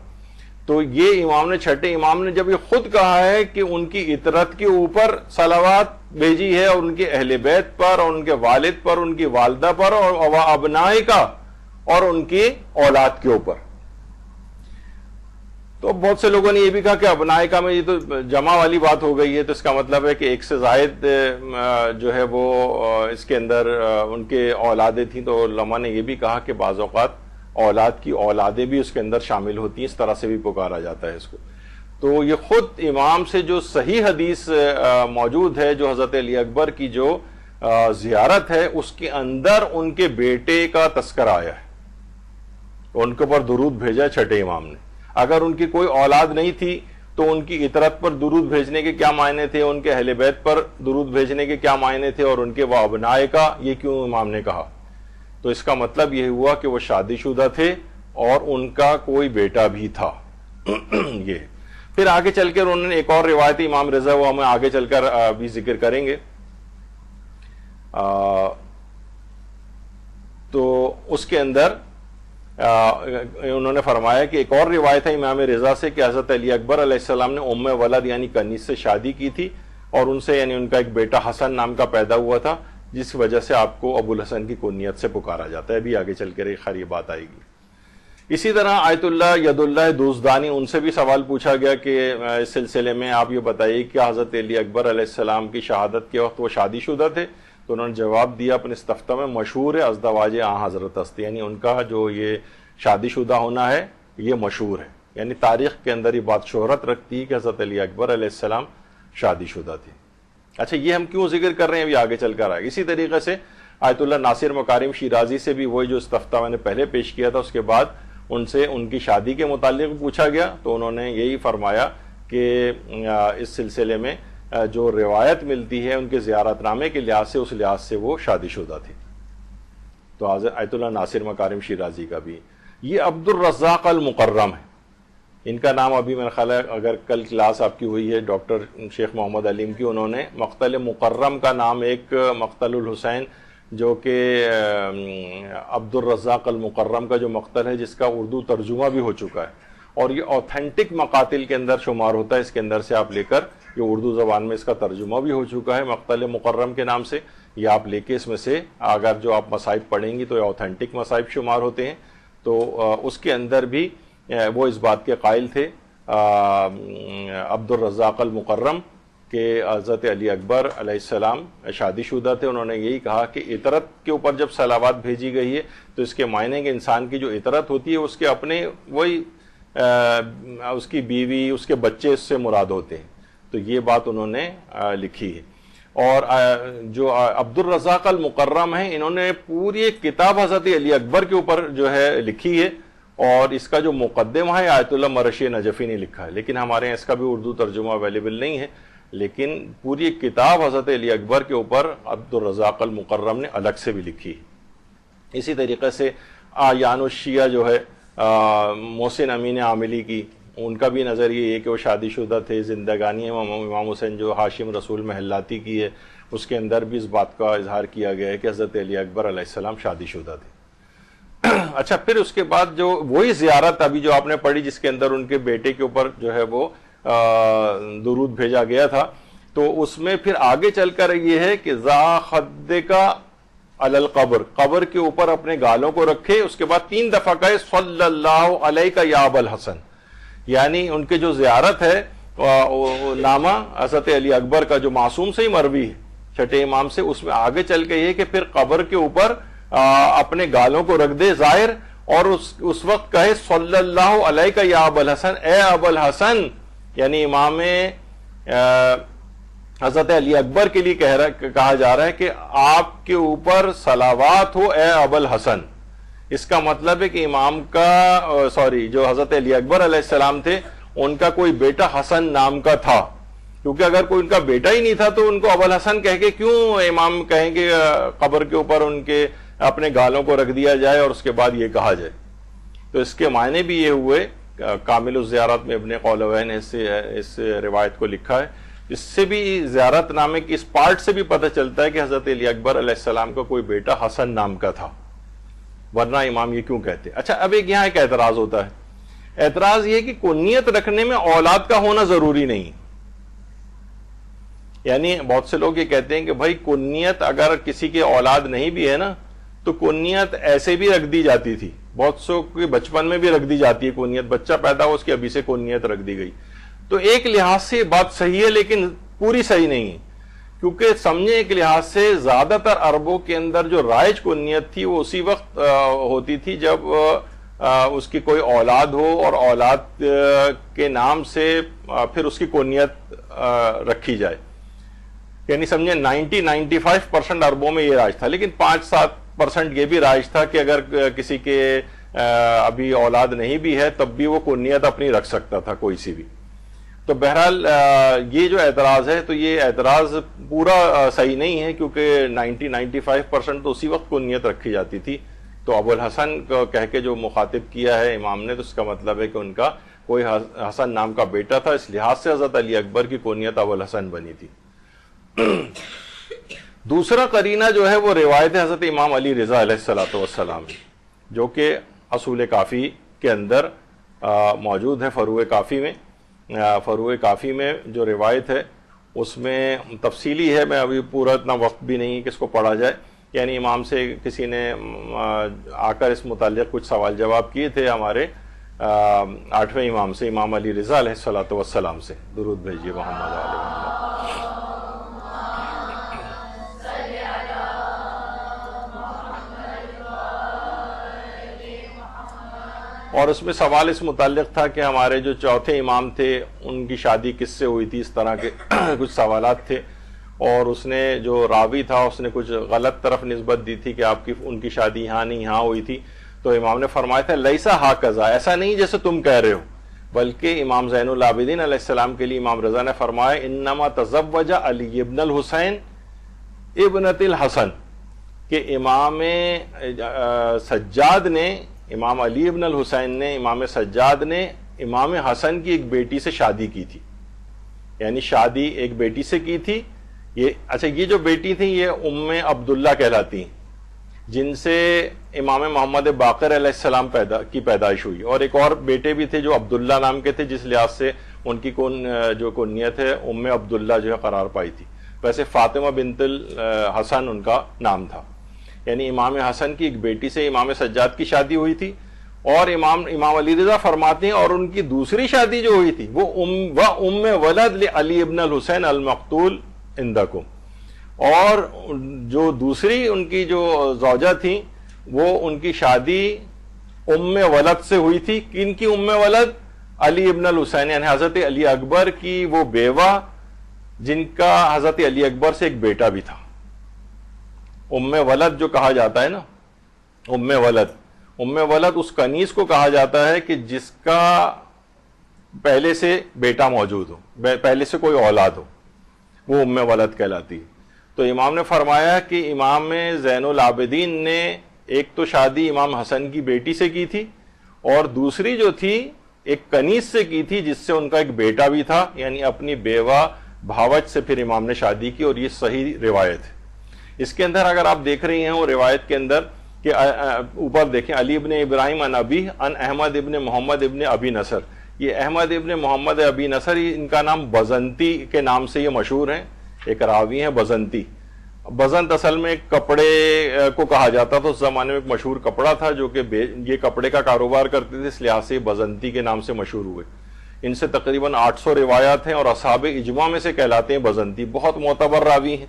تو یہ امام نے چھٹے امام نے جب یہ خود کہا ہے کہ ان کی اطرت کے اوپر صلوات بھیجی ہے اور ان کے اہل بیت پر اور ان کے والد پر، ان کی والدہ پر اور ابنائے کا اور ان کی اولاد کے اوپر، تو بہت سے لوگوں نے یہ بھی کہا کہ ابنائے کا میں یہ تو جمع والی بات ہو گئی ہے، تو اس کا مطلب ہے کہ ایک سے زائد جو ہے وہ اس کے اندر ان کے اولادیں تھیں، تو علماء نے یہ بھی کہا کہ بعض اوقات اولاد کی اولادیں بھی اس کے اندر شامل ہوتی ہیں، اس طرح سے بھی پکارا جاتا ہے اس کو۔ تو یہ خود امام سے جو صحیح حدیث موجود ہے جو حضرت علی اکبر کی جو زیارت ہے اس کے اندر ان کے بیٹے کا تذکرہ آیا ہے، ان کے اوپر درود بھیجا چھٹے امام نے۔ اگر ان کی کوئی اولاد نہیں تھی تو ان کی اطرت پر درود بھیجنے کے کیا معنی تھے، ان کے اہل بیت پر درود بھیجنے کے کیا معنی تھے، اور ان کے وہ ابنائے کا یہ کیوں امام نے کہا؟ تو اس کا مطلب یہ ہوا کہ وہ شادی شدہ تھے اور ان کا کوئی بیٹا بھی تھا۔ یہ پھر آگے چل کر انہوں نے ایک اور روایت امام رضا وہ ہمیں آگے چل کر بھی ذکر کریں گے، تو اس کے اندر انہوں نے فرمایا کہ ایک اور روایت ہے امام رضا سے کہ حضرت علی اکبر علیہ السلام نے ام ولد یعنی کنیز سے شادی کی تھی اور ان سے یعنی ان کا ایک بیٹا حسن نام کا پیدا ہوا تھا، جس وجہ سے آپ کو ابو الحسن کی کنیت سے پکارا جاتا ہے۔ ابھی آگے چل کر ایک خیر یہ بات آئے گی۔ اسی طرح آیت اللہ ید اللہ دوزدانی ان سے بھی سوال پوچھا گیا کہ اس سلسلے میں آپ یہ بتائیے کہ حضرت علی اکبر علیہ السلام کی شہادت کے وقت وہ شادی شدہ تھے؟ تو انہوں نے جواب دیا اپنے استفتاء میں مشہور ہے ازدواج حضرت است، یعنی ان کا جو یہ شادی شدہ ہونا ہے یہ مشہور ہے، یعنی تاریخ کے اندر یہ بات شہرت رکھتی ہے کہ حضرت علی اکبر علیہ السلام شادی شدہ تھے۔ اچھا یہ ہم کیوں ذکر کر رہے ہیں ابھی آگے چل کر آئے۔ اسی طریقے سے آیت اللہ ناصر مکارم شیرازی سے بھی وہی جو استفتاء میں نے پہلے پیش کیا تھا اس کے بعد ان سے ان کی شادی کے متعلق پوچھا گیا تو انہوں نے یہی فرمایا کہ اس سلسلے میں جو روایت ملتی ہے ان کے زیارت نامے کے لحاظ سے اس لحاظ سے وہ شادی شدہ تھی۔ تو آیت اللہ ناصر مکارم شیرازی کا بھی یہ عبد الرزاق المقرم ہے، ان کا نام ابھی میرا خیال ہے اگر کل کلاس آپ کی ہوئی ہے ڈاکٹر شیخ محمد علیم کی، انہوں نے مقتل مکرم کا نام ایک مقتل الحسین جو کہ عبد الرزاق المقرم کا جو مقتل ہے جس کا اردو ترجمہ بھی ہو چکا ہے اور یہ اوتھینٹک مقاتل کے اندر شمار ہوتا ہے، اس کے اندر سے آپ لے کر یہ اردو زبان میں اس کا ترجمہ بھی ہو چکا ہے مقتل مکرم کے نام سے، یہ آپ لے کے اس میں سے اگر جو آپ مصائب پڑھیں گی تو یہ اوتھینٹک مصائب شمار ہوتے ہیں۔ تو اس کے اندر بھی وہ اس بات کے قائل تھے عبد الرزاق المقرم کہ حضرت علی اکبر علیہ السلام شادی شدہ تھے۔ انہوں نے یہی کہا کہ اطرت کے اوپر جب صلوات بھیجی گئی ہے تو اس کے معنی کہ انسان کی جو اطرت ہوتی ہے اس کے اپنے وہی اس کی بیوی اس کے بچے اس سے مراد ہوتے ہیں، تو یہ بات انہوں نے لکھی ہے۔ اور جو عبد الرزاق المقرم ہیں انہوں نے پوری ایک کتاب حضرت علی اکبر کے اوپر جو ہے لکھی ہے اور اس کا جو مقدمہ ہے آیت اللہ مرشی نجفی نے لکھا ہے، لیکن ہمارے یہاں اس کا بھی اردو ترجمہ اویلیبل نہیں ہے، لیکن پوری ایک کتاب حضرت علی اکبر کے اوپر عبد الرزاق المقرم نے الگ سے بھی لکھی ہے۔ اسی طریقے سے آیان الشیعہ جو ہے محسن امین عاملی کی، ان کا بھی نظریہ یہ ہے کہ وہ شادی شدہ تھے۔ زندگانی امام حسین جو ہاشم رسول محلاتی کی ہے اس کے اندر بھی اس بات کا اظہار کیا گیا ہے کہ حضرت علی اکبر علیہ السلام شادی شدہ تھے۔ اچھا پھر اس کے بعد جو وہی زیارت ابھی جو آپ نے پڑھی جس کے اندر ان کے بیٹے کے اوپر جو ہے وہ درود بھیجا گیا تھا، تو اس میں پھر آگے چل کر یہ ہے کہ ذا خدکا علی القبر، قبر کے اوپر اپنے گالوں کو رکھے، اس کے بعد 3 دفعہ کہے صلی اللہ علیہ یا ابا الحسن، یعنی ان کے جو زیارت ہے نامہ حضرت علی اکبر کا جو معصوم سے ہی مروی ہے چھٹے امام سے، اس میں آگے چل کے یہ کہ پھر قبر کے اوپر اپنے گالوں کو رکھ دے ظاہر، اور اس وقت کہے صلی اللہ علیہ یا ابو الحسن، اے ابو الحسن، یعنی امام حضرت علی اکبر کے لیے کہا جا رہا ہے کہ آپ کے اوپر صلوات ہو اے ابو الحسن۔ اس کا مطلب ہے کہ امام کا جو حضرت علی اکبر علیہ السلام تھے، ان کا کوئی بیٹا حسن نام کا تھا، کیونکہ اگر کوئی ان کا بیٹا ہی نہیں تھا تو ان کو ابو الحسن کہہ کے کیوں امام کہیں کہ قبر کے اوپر ان کے اپنے گالوں کو رکھ دیا جائے اور اس کے بعد یہ کہا جائے۔ تو اس کے معنی بھی یہ ہوئے، کامل الزیارت میں ابن قولوین نے اس روایت کو لکھا ہے، اس سے بھی زیارت نامے کی اس پارٹ سے بھی پتہ چلتا ہے کہ حضرت علی اکبر علیہ السلام کا کوئی بیٹا حسن نام کا تھا، ورنہ امام یہ کیوں کہتے۔ اچھا، اب یہاں ایک اعتراض ہوتا ہے، اعتراض یہ کہ کنیت رکھنے میں اولاد کا ہونا ضروری نہیں، یعنی بہت سے لوگ یہ کہتے ہیں کہ بھائی کنیت اگر کسی کے اولاد نہیں بھی ہے نا تو کنیت ایسے بھی رکھ دی جاتی تھی، بہت سو کے بچپن میں بھی رکھ دی جاتی ہے کنیت، بچہ پیدا ہو اس کی ابھی سے کنیت رکھ دی گئی۔ تو ایک لحاظ سے یہ بات صحیح ہے لیکن پوری صحیح نہیں ہے، کیونکہ سمجھیں ایک لحاظ سے زیادہ تر عربوں کے اندر جو رائج کنیت تھی وہ اسی وقت ہوتی تھی جب اس کی کوئی اولاد ہو اور اولاد کے نام سے پھر اس کی کنیت رکھی جائے، یعنی سمجھیں 95% عربوں میں یہ رائج تھا، لیکن 5-7% یہ بھی رائج تھا کہ اگر کسی کے ابھی اولاد نہیں بھی ہے تب بھی وہ کنیت اپنی رکھ سکتا تھا کوئی سی بھی۔ تو بہرحال یہ جو اعتراض ہے تو یہ اعتراض پورا صحیح نہیں ہے، کیونکہ 90-95% تو اسی وقت کنیت رکھی جاتی تھی۔ تو ابو الحسن کو کہہ کے جو مخاطب کیا ہے امام نے، تو اس کا مطلب ہے کہ ان کا کوئی حسن نام کا بیٹا تھا، اس لحاظ سے حضرت علی اکبر کی کنیت ابو الحسن بنی تھی۔ دوسرا قرینہ جو ہے وہ روایت حضرت امام علی رضا علیہ السلام جو کہ اصول کافی کے اندر موجود ہے، فروع کافی میں جو روایت ہے اس میں تفصیلی ہے، میں ابھی پورا اتنا وقت بھی نہیں کہ اس کو پڑھا جائے، یعنی امام سے کسی نے آ کر اس متعلق کچھ سوال جواب کیے تھے ہمارے 8ویں امام سے، امام علی رضا علیہ السلام سے، درود بھیجیے محمد علیہ وسلم۔ اور اس میں سوال اس متعلق تھا کہ ہمارے جو چوتھے امام تھے ان کی شادی کس سے ہوئی تھی، اس طرح کے کچھ سوالات تھے، اور اس نے جو راوی تھا اس نے کچھ غلط طرف نسبت دی تھی کہ ان کی شادی یہاں نہیں یہاں ہوئی تھی۔ تو امام نے فرمایا تھا لیسا ہاکذا، ایسا نہیں جیسے تم کہہ رہے ہو، بلکہ امام زین العابدین علیہ السلام کے لیے امام رضا نے فرمایا انما تزوج علی ابن الحسین ابنت الحسن، کہ امام سجاد نے، امام علی ابن الحسین نے، امام سجاد نے امام حسن کی ایک بیٹی سے شادی کی تھی، یعنی شادی ایک بیٹی سے کی تھی۔ اچھا، یہ جو بیٹی تھی یہ ام عبداللہ کہلاتی ہیں، جن سے امام محمد باقر علیہ السلام کی پیدائش ہوئی، اور ایک اور بیٹے بھی تھے جو عبداللہ نام کے تھے، جس لحاظ سے ان کی جو کنیت ہے ام عبداللہ جو ہے قرار پائی تھی۔ ویسے فاطمہ بنت الحسن ان کا نام تھا، یعنی امام حسن کی ایک بیٹی سے امام سجاد کی شادی ہوئی تھی، اور امام علی رضا فرماتے ہیں اور ان کی دوسری شادی جو ہوئی تھی وہ ام ولد لعلی ابن الحسین المقتول عندکم، اور جو دوسری ان کی جو زوجہ تھی وہ ان کی شادی ام ولد سے ہوئی تھی۔ کن کی ام ولد؟ علی ابن الحسین، یعنی حضرت علی اکبر کی وہ بیوہ جن کا حضرت علی اکبر سے ایک بیٹا بھی تھا۔ ام ولد جو کہا جاتا ہے نا، ام ولد اس کنیز کو کہا جاتا ہے کہ جس کا پہلے سے بیٹا موجود ہو، پہلے سے کوئی اولاد ہو، وہ ام ولد کہلاتی ہے۔ تو امام نے فرمایا کہ امام زین العابدین نے ایک تو شادی امام حسن کی بیٹی سے کی تھی، اور دوسری جو تھی ایک کنیز سے کی تھی جس سے ان کا ایک بیٹا بھی تھا، یعنی اپنی بیوہ بھاوج سے پھر امام نے شادی کی، اور یہ صحیح روایت ہے۔ اس کے اندر اگر آپ دیکھ رہی ہیں وہ روایت کے اندر کہ اوپر دیکھیں علی ابن ابراہیم عن ابی عن احمد ابن محمد ابن ابی نصر، یہ احمد ابن محمد ابی نصر ان کا نام بزنتی کے نام سے یہ مشہور ہیں، ایک راوی ہیں بزنتی۔ بزنت اصل میں کپڑے کو کہا جاتا تھا، اس زمانے میں ایک مشہور کپڑا تھا جو کہ یہ کپڑے کا کاروبار کرتے تھے، اس لحاظ سے بزنتی کے نام سے مشہور ہوئے۔ ان سے تقریباً 800 روایات ہیں اور اصحاب اجماع میں سے کہلاتے ہیں بزنتی، بہت معتبر راوی ہیں،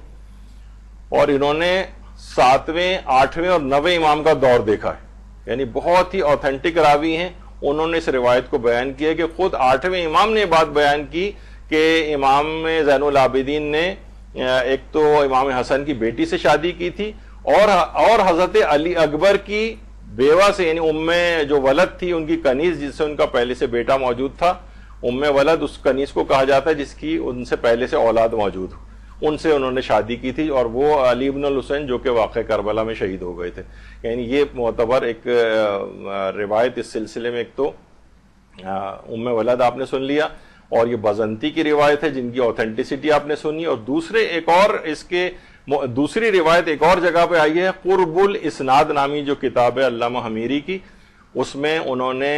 اور انہوں نے 7ویں 8ویں اور 9ویں امام کا دور دیکھا ہے، یعنی بہت ہی اوتھینٹک راوی ہیں. انہوں نے اس روایت کو بیان کیا کہ خود 8ویں امام نے بات بیان کی کہ امام زین العابدین نے ایک تو امام حسن کی بیٹی سے شادی کی تھی اور حضرت علی اکبر کی بیوہ سے، یعنی ام جو ولد تھی ان کی کنیز، جس سے ان کا پہلے سے بیٹا موجود تھا. ام ولد اس کنیز کو کہا جاتا ہے جس کی ان سے پہلے سے اولاد موجود ہو، ان سے انہوں نے شادی کی تھی، اور وہ علی بن الحسین جو کہ واقع کربلا میں شہید ہو گئے تھے. یعنی یہ معتبر ایک روایت اس سلسلے میں. ایک تو ام ولد آپ نے سن لیا، اور یہ بزنتی کی روایت ہے جن کی اوتھینٹسٹی آپ نے سنی. اور دوسری روایت ایک اور جگہ پہ آئی ہے، قرب الاسناد نامی جو کتاب ہے علامہ حمیری کی، اس میں انہوں نے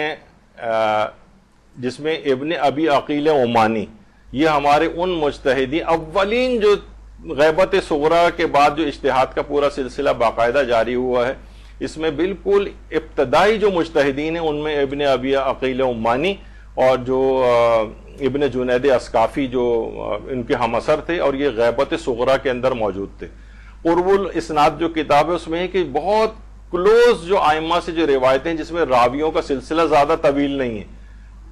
جس میں ابن ابی عقیل عمانی، یہ ہمارے ان مجتہدین اولین جو غیبت صغریٰ کے بعد جو اجتہاد کا پورا سلسلہ باقاعدہ جاری ہوا ہے، اس میں بالکل ابتدائی جو مجتہدین ہیں ان میں ابن ابی عقیل عمانی اور جو ابن جنید اسقافی جو ان کے ہم اثر تھے، اور یہ غیبت صغریٰ کے اندر موجود تھے. قرب الاسناد جو کتاب ہے اس میں ہے کہ بہت کلوز جو ائمہ سے جو روایتیں جس میں راویوں کا سلسلہ زیادہ طویل نہیں ہے،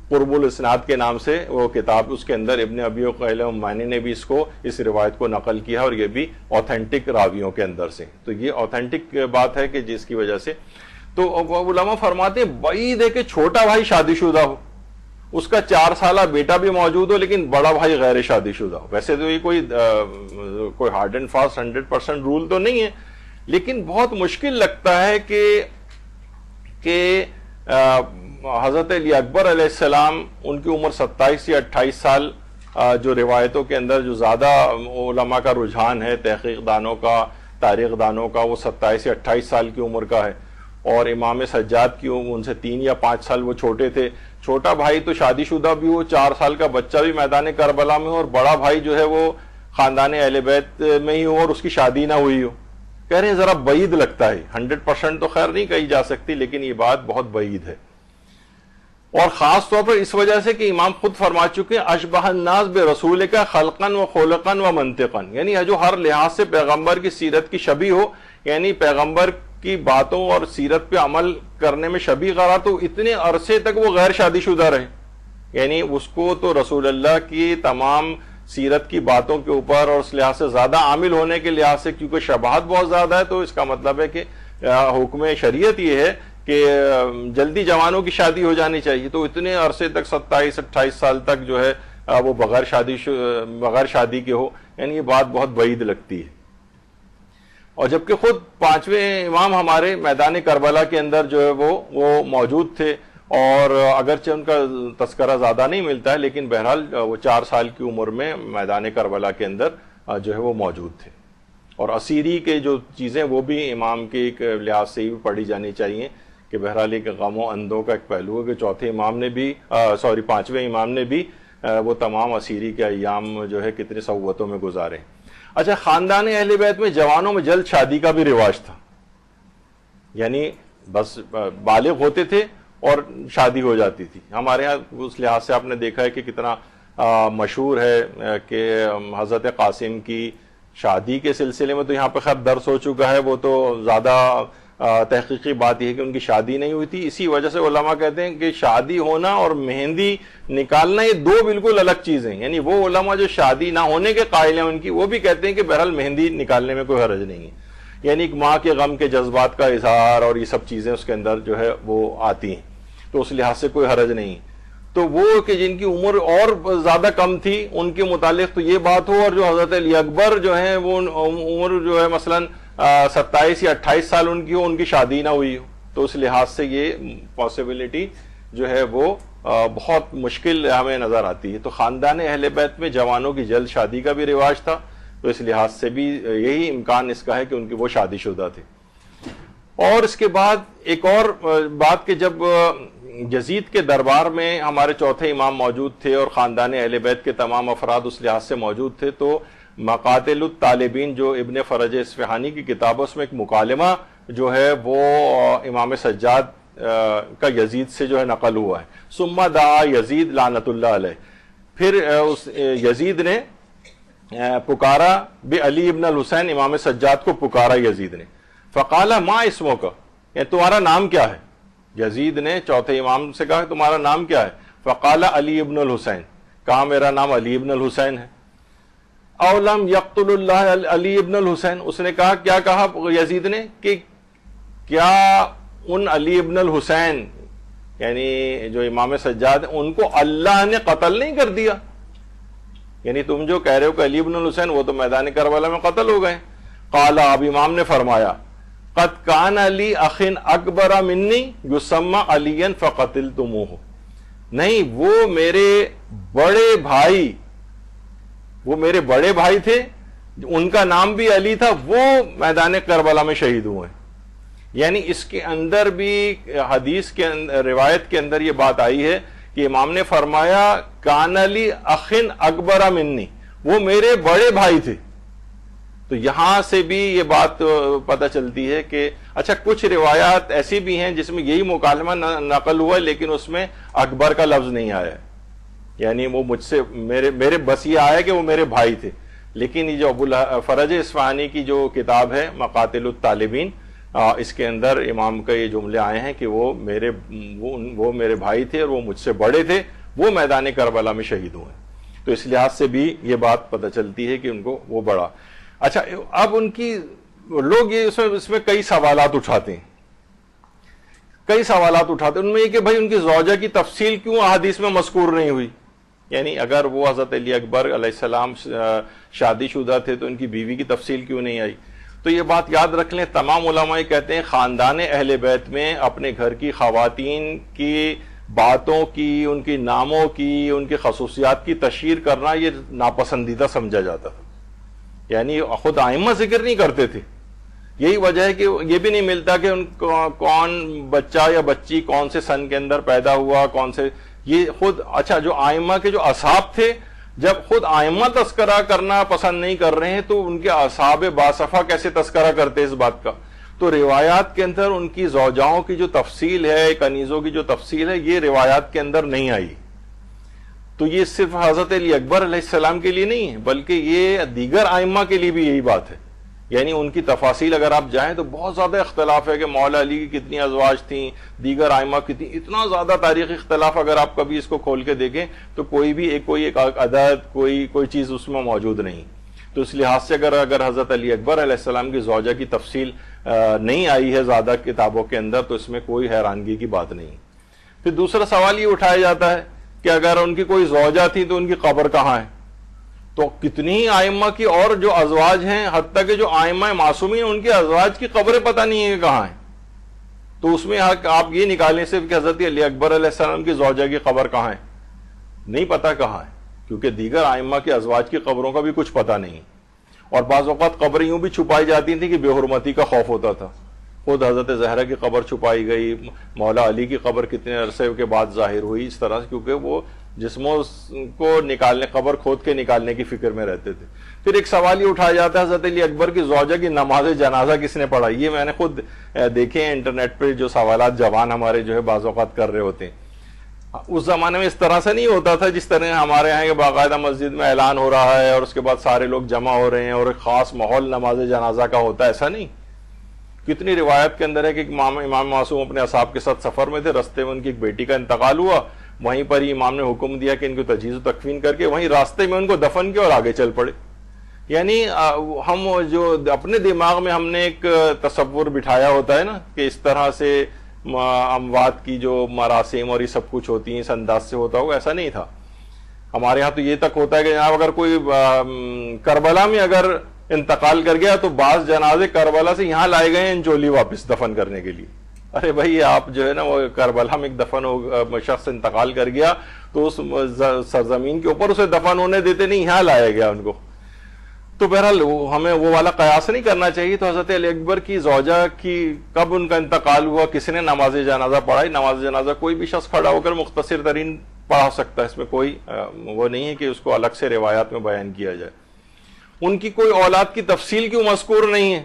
قرب الاسناد کے نام سے وہ کتاب، اس کے اندر ابن ابی عقیل عمانی نے بھی اس روایت کو نقل کیا، اور یہ بھی اوتھینٹک راویوں کے اندر سے. تو یہ اوتھینٹک بات ہے کہ جس کی وجہ سے تو علماء فرماتے ہیں بعید ہے کہ چھوٹا بھائی شادی شدہ ہو، اس کا 4 سالہ بیٹا بھی موجود ہو، لیکن بڑا بھائی غیر شادی شدہ ہو. ویسے تو یہ کوئی ہارڈ اینڈ فاسٹ 100% رول تو نہیں ہے، لیکن بہت مشکل لگتا ہے کہ حضرت علی اکبر علیہ السلام ان کی عمر 27 یا 28 سال، جو روایتوں کے اندر جو زیادہ علماء کا رجحان ہے، تحقیق دانوں کا، تاریخ دانوں کا، وہ 27 یا 28 سال کی عمر کا ہے. اور امام سجاد کی عمر ان سے 3 یا 5 سال وہ چھوٹے تھے. چھوٹا بھائی تو شادی شدہ بھی ہو، 4 سال کا بچہ بھی میدان کربلا میں ہو، اور بڑا بھائی جو ہے وہ خاندان اہل بیت میں ہی ہو اور اس کی شادی نہ ہوئی ہو. کہہ رہے ہیں ذرا بعید لگتا ہے. 100% تو خیر نہیں کہی جا سکتی، لیکن یہ بات بہت بعید ہے. اور خاص طور پر اس وجہ سے کہ امام خود فرما چکے ہیں اشبہ الناس برسول کا خلقن و خلقن و منطقن، یعنی جو ہر لحاظ سے پیغمبر کی سیرت کی شبیہ ہو، یعنی پیغمبر کی باتوں اور سیرت پہ عمل کرنے میں شبیہ قرار، تو اتنے عرصے تک وہ غیر شادی شدہ رہے. یعنی اس کو تو رسول اللہ کی تمام سیرت کی باتوں کے اوپر اور اس لحاظ سے زیادہ عامل ہونے کے لحاظ سے، کیونکہ شباہت بہت زیادہ ہے، تو اس کا مطلب ہے کہ حکم شریعت یہ ہے کہ جلدی جوانوں کی شادی ہو جانی چاہیے. تو اتنے عرصے تک 27-28 سال تک جو ہے وہ بغیر شادی کے ہو، یعنی یہ بات بہت بعید لگتی ہے. اور جبکہ خود 5ویں امام ہمارے میدان کربلا کے اندر جو ہے وہ موجود تھے، اور اگرچہ ان کا تذکرہ زیادہ نہیں ملتا ہے، لیکن بہرحال وہ 4 سال کی عمر میں میدان کربلا کے اندر جو ہے وہ موجود تھے. اور اسیری کے جو چیزیں وہ بھی امام کے ایک لحاظ سے ہی پڑھی جانی چاہیے کہ بہرحال ایک غم و اندوں کا ایک پہلو ہے کہ 5ویں امام نے بھی وہ تمام اسیری کے ایام جو ہے کتنے صعوبتوں میں گزارے. اچھا، خاندان اہل بیت میں جوانوں میں جلد شادی کا بھی رواج تھا، یعنی بس بالغ ہوتے تھے اور شادی ہو جاتی تھی. ہمارے ہاں اس لحاظ سے آپ نے دیکھا ہے کہ کتنا مشہور ہے کہ حضرت قاسم کی شادی کے سلسلے میں تو یہاں پہ خیر درس ہو چکا ہے، وہ تو زیادہ تحقیقی بات یہ ہے کہ ان کی شادی نہیں ہوئی تھی. اسی وجہ سے علماء کہتے ہیں کہ شادی ہونا اور مہندی نکالنا یہ 2 بالکل الگ چیزیں ہیں. یعنی وہ علماء جو شادی نہ ہونے کے قائل ہیں ان کی، وہ بھی کہتے ہیں کہ بہرحال مہندی نکالنے میں کوئی حرج نہیں ہے. یعنی ایک ماں کے غم کے جذبات کا اظہار اور یہ سب چیزیں اس کے اندر جو ہے وہ آتی ہیں، تو اس لحاظ سے کوئی حرج نہیں. تو وہ کہ جن کی عمر اور زیادہ کم تھی ان کے متعلق تو یہ بات ہو، اور جو حضرت علی اکبر جو ہیں وہ عمر جو ہے مثلاً 27 یا 28 سال ان کی ہو، ان کی شادی نہ ہوئی ہو، تو اس لحاظ سے یہ پاسبلٹی جو ہے وہ بہت مشکل ہمیں نظر آتی ہے. تو خاندان اہل بیت میں جوانوں کی جلد شادی کا بھی رواج تھا، تو اس لحاظ سے بھی یہی امکان اس کا ہے کہ ان کی وہ شادی شدہ تھے. اور اس کے بعد ایک اور بات کہ جب یزید کے دربار میں ہمارے 4تھے امام موجود تھے اور خاندان اہل بیت کے تمام افراد اس لحاظ سے موجود تھے، تو مقاتل الطالبین جو ابن فرج اصفہانی کی کتاب اس میں ایک مکالمہ جو ہے وہ امام سجاد کا یزید سے جو ہے نقل ہوا ہے. ثم دعا یزید لعنت اللہ علیہ، پھر اس یزید نے پکارا بعلی ابن الحسین، امام سجاد کو پکارا یزید نے. فقال ما اسمک، یعنی تمہارا نام کیا ہے؟ یزید نے چوتھے امام سے کہا تمہارا نام کیا ہے؟ فقال علی ابن الحسین، کہا میرا نام علی ابن الحسین ہے. او لم یقتل اللہ علی ابن الحسین، اس نے کہا، کیا کہا یزید نے کہ کیا ان علی ابن الحسین یعنی جو امام سجاد ہیں ان کو اللہ نے قتل نہیں کر دیا؟ یعنی تم جو کہہ رہے ہو کہ علی ابن الحسین وہ تو میدان کربلا میں قتل ہو گئے. قال، اب امام نے فرمایا، قد کان علی اخ اکبر منی یسمى علیا فقتلتموہ، نہیں وہ میرے بڑے بھائی تھے، ان کا نام بھی علی تھا، وہ میدان کربلا میں شہید ہوئے. یعنی اس کے اندر بھی حدیث کے روایت کے اندر یہ بات آئی ہے کہ امام نے فرمایا کان علی اخ اکبر منی، وہ میرے بڑے بھائی تھے. تو یہاں سے بھی یہ بات پتہ چلتی ہے کہ اچھا کچھ روایات ایسی بھی ہیں جس میں یہی مکالمہ نقل ہوا ہے لیکن اس میں اکبر کا لفظ نہیں آیا ہے، یعنی وہ مجھ سے میرے بس یہ آیا کہ وہ میرے بھائی تھے. لیکن یہ جو ابو فرج اصفہانی کی جو کتاب ہے مقاتل الطالبین، اس کے اندر امام کا یہ جملے آئے ہیں کہ وہ میرے بھای تھے اور وہ مجھ سے بڑے تھے، وہ میدان کربلا میں شہید ہوئے. تو اس لحاظ سے بھی یہ بات پتہ چلتی ہے کہ ان کو وہ بڑا. اچھا اب ان کی لوگ یہ اس میں کئی سوالات اٹھاتے ہیں، ان میں یہ کہ بھائی ان کی زوجہ کی تفصیل کیوں احادیث میں مذکور نہیں ہوئی؟ یعنی اگر وہ حضرت علی اکبر علیہ السلام شادی شدہ تھے تو ان کی بیوی کی تفصیل کیوں نہیں آئی؟ تو یہ بات یاد رکھ لیں، تمام علماء کہتے ہیں خاندان اہل بیت میں اپنے گھر کی خواتین کی باتوں کی، ان کی ناموں کی، ان کی خصوصیات کی تشہیر کرنا یہ ناپسندیدہ سمجھا جاتا تھا. یعنی خود ائمہ ذکر نہیں کرتے تھے. یہی وجہ ہے کہ یہ بھی نہیں ملتا کہ ان کون بچہ یا بچی کون سے سن کے اندر پیدا ہوا، کون سے، یہ خود اچھا جو ائمہ کے جو اصحاب تھے، جب خود ائمہ تذکرہ کرنا پسند نہیں کر رہے ہیں تو ان کے اصحاب باصفہ کیسے تذکرہ کرتے اس بات کا؟ تو روایات کے اندر ان کی زوجاؤں کی جو تفصیل ہے، کنیزوں کی جو تفصیل ہے، یہ روایات کے اندر نہیں آئی. تو یہ صرف حضرت علی اکبر علیہ السلام کے لیے نہیں ہے بلکہ یہ دیگر ائمہ کے لیے بھی یہی بات ہے. یعنی ان کی تفاصیل اگر آپ جائیں تو بہت زیادہ اختلاف ہے کہ مولا علی کی کتنی ازواج تھیں، دیگر ائمہ کتنی، اتنا زیادہ تاریخی اختلاف اگر آپ کبھی اس کو کھول کے دیکھیں تو کوئی ایک عدد، کوئی چیز اس میں موجود نہیں. تو اس لحاظ سے اگر حضرت علی اکبر علیہ السلام کی زوجہ کی تفصیل نہیں آئی ہے زیادہ کتابوں کے اندر تو اس میں کوئی حیرانگی کی بات نہیں. پھر دوسرا سوال یہ اٹھایا جاتا ہے کہ اگر ان کی کوئی زوجہ تھی تو ان کی قبر کہاں ہے؟ تو کتنی ائمہ کی اور جو ازواج ہیں، حتیٰ کہ جو ائمہ معصومین ان کے ازواج کی قبریں پتہ نہیں ہے کہاں ہیں. تو اس میں آپ یہ نکالیں صرف کہ حضرت علی اکبر علیہ السلام کی زوجہ کی قبر کہاں ہے، نہیں پتہ کہاں ہے، کیونکہ دیگر ائمہ کے ازواج کی قبروں کا بھی کچھ پتہ نہیں. اور بعض اوقات قبریں یوں بھی چھپائی جاتی تھیں کہ بے حرمتی کا خوف ہوتا تھا. خود حضرت زہرا کی قبر چھپائی گئی، مولا علی کی قبر کتنے عرصے کے بعد ظاہر ہوئی اس طرح سے، کیونکہ وہ جسموں کو نکالنے، قبر کھود کے نکالنے کی فکر میں رہتے تھے. پھر ایک سوال یہ اٹھایا جاتا ہے حضرت علی اکبر کی زوجہ کی نماز جنازہ کس نے پڑھائی؟ یہ میں نے خود دیکھے ہیں انٹرنیٹ پہ جو سوالات جوان ہمارے جو ہے بعض اوقات کر رہے ہوتے ہیں. اس زمانے میں اس طرح سے نہیں ہوتا تھا جس طرح ہمارے یہاں کہ باقاعدہ مسجد میں اعلان ہو رہا ہے اور اس کے بعد سارے لوگ جمع ہو رہے ہیں اور ایک خاص ماحول نماز جنازہ کا ہوتا ہے، ایسا نہیں. کتنی روایت کے اندر ہے کہ امام معصوم اپنے اصحاب کے ساتھ سفر میں تھے، راستے میں ان کی ایک بیٹی کا انتقال ہوا، وہیں پر ہی امام نے حکم دیا کہ ان کو تجہیز و تکفین کر کے وہیں راستے میں ان کو دفن کیا اور آگے چل پڑے. یعنی ہم جو اپنے دماغ میں ہم نے ایک تصور بٹھایا ہوتا ہے نا کہ اس طرح سے اموات کی جو مراسم اور یہ سب کچھ ہوتی ہیں اس انداز سے ہوتا ہوگا، ایسا نہیں تھا. ہمارے ہاں تو یہ تک ہوتا ہے کہ جناب اگر کوئی کربلا میں اگر انتقال کر گیا تو بعض جنازے کربلا سے یہاں لائے گئے ہیں انچولی واپس دفن کرنے کے لیے. ارے بھائی آپ جو ہے نا وہ کربلا میں ایک دفن شخص انتقال کر گیا تو اس سرزمین کے اوپر اسے دفن ہونے دیتے نہیں، یہاں لایا گیا ان کو. تو بہرحال ہمیں وہ والا قیاس نہیں کرنا چاہیے. تو حضرت علی اکبر کی زوجہ کی کب ان کا انتقال ہوا، کس نے نماز جنازہ پڑھائی؟ نماز جنازہ کوئی بھی شخص کھڑا ہو کر مختصر ترین پڑھا سکتا ہے، اس میں کوئی وہ نہیں ہے کہ اس کو الگ سے روایات میں بیان کیا جائے. ان کی کوئی اولاد کی تفصیل کیوں مذکور نہیں ہے؟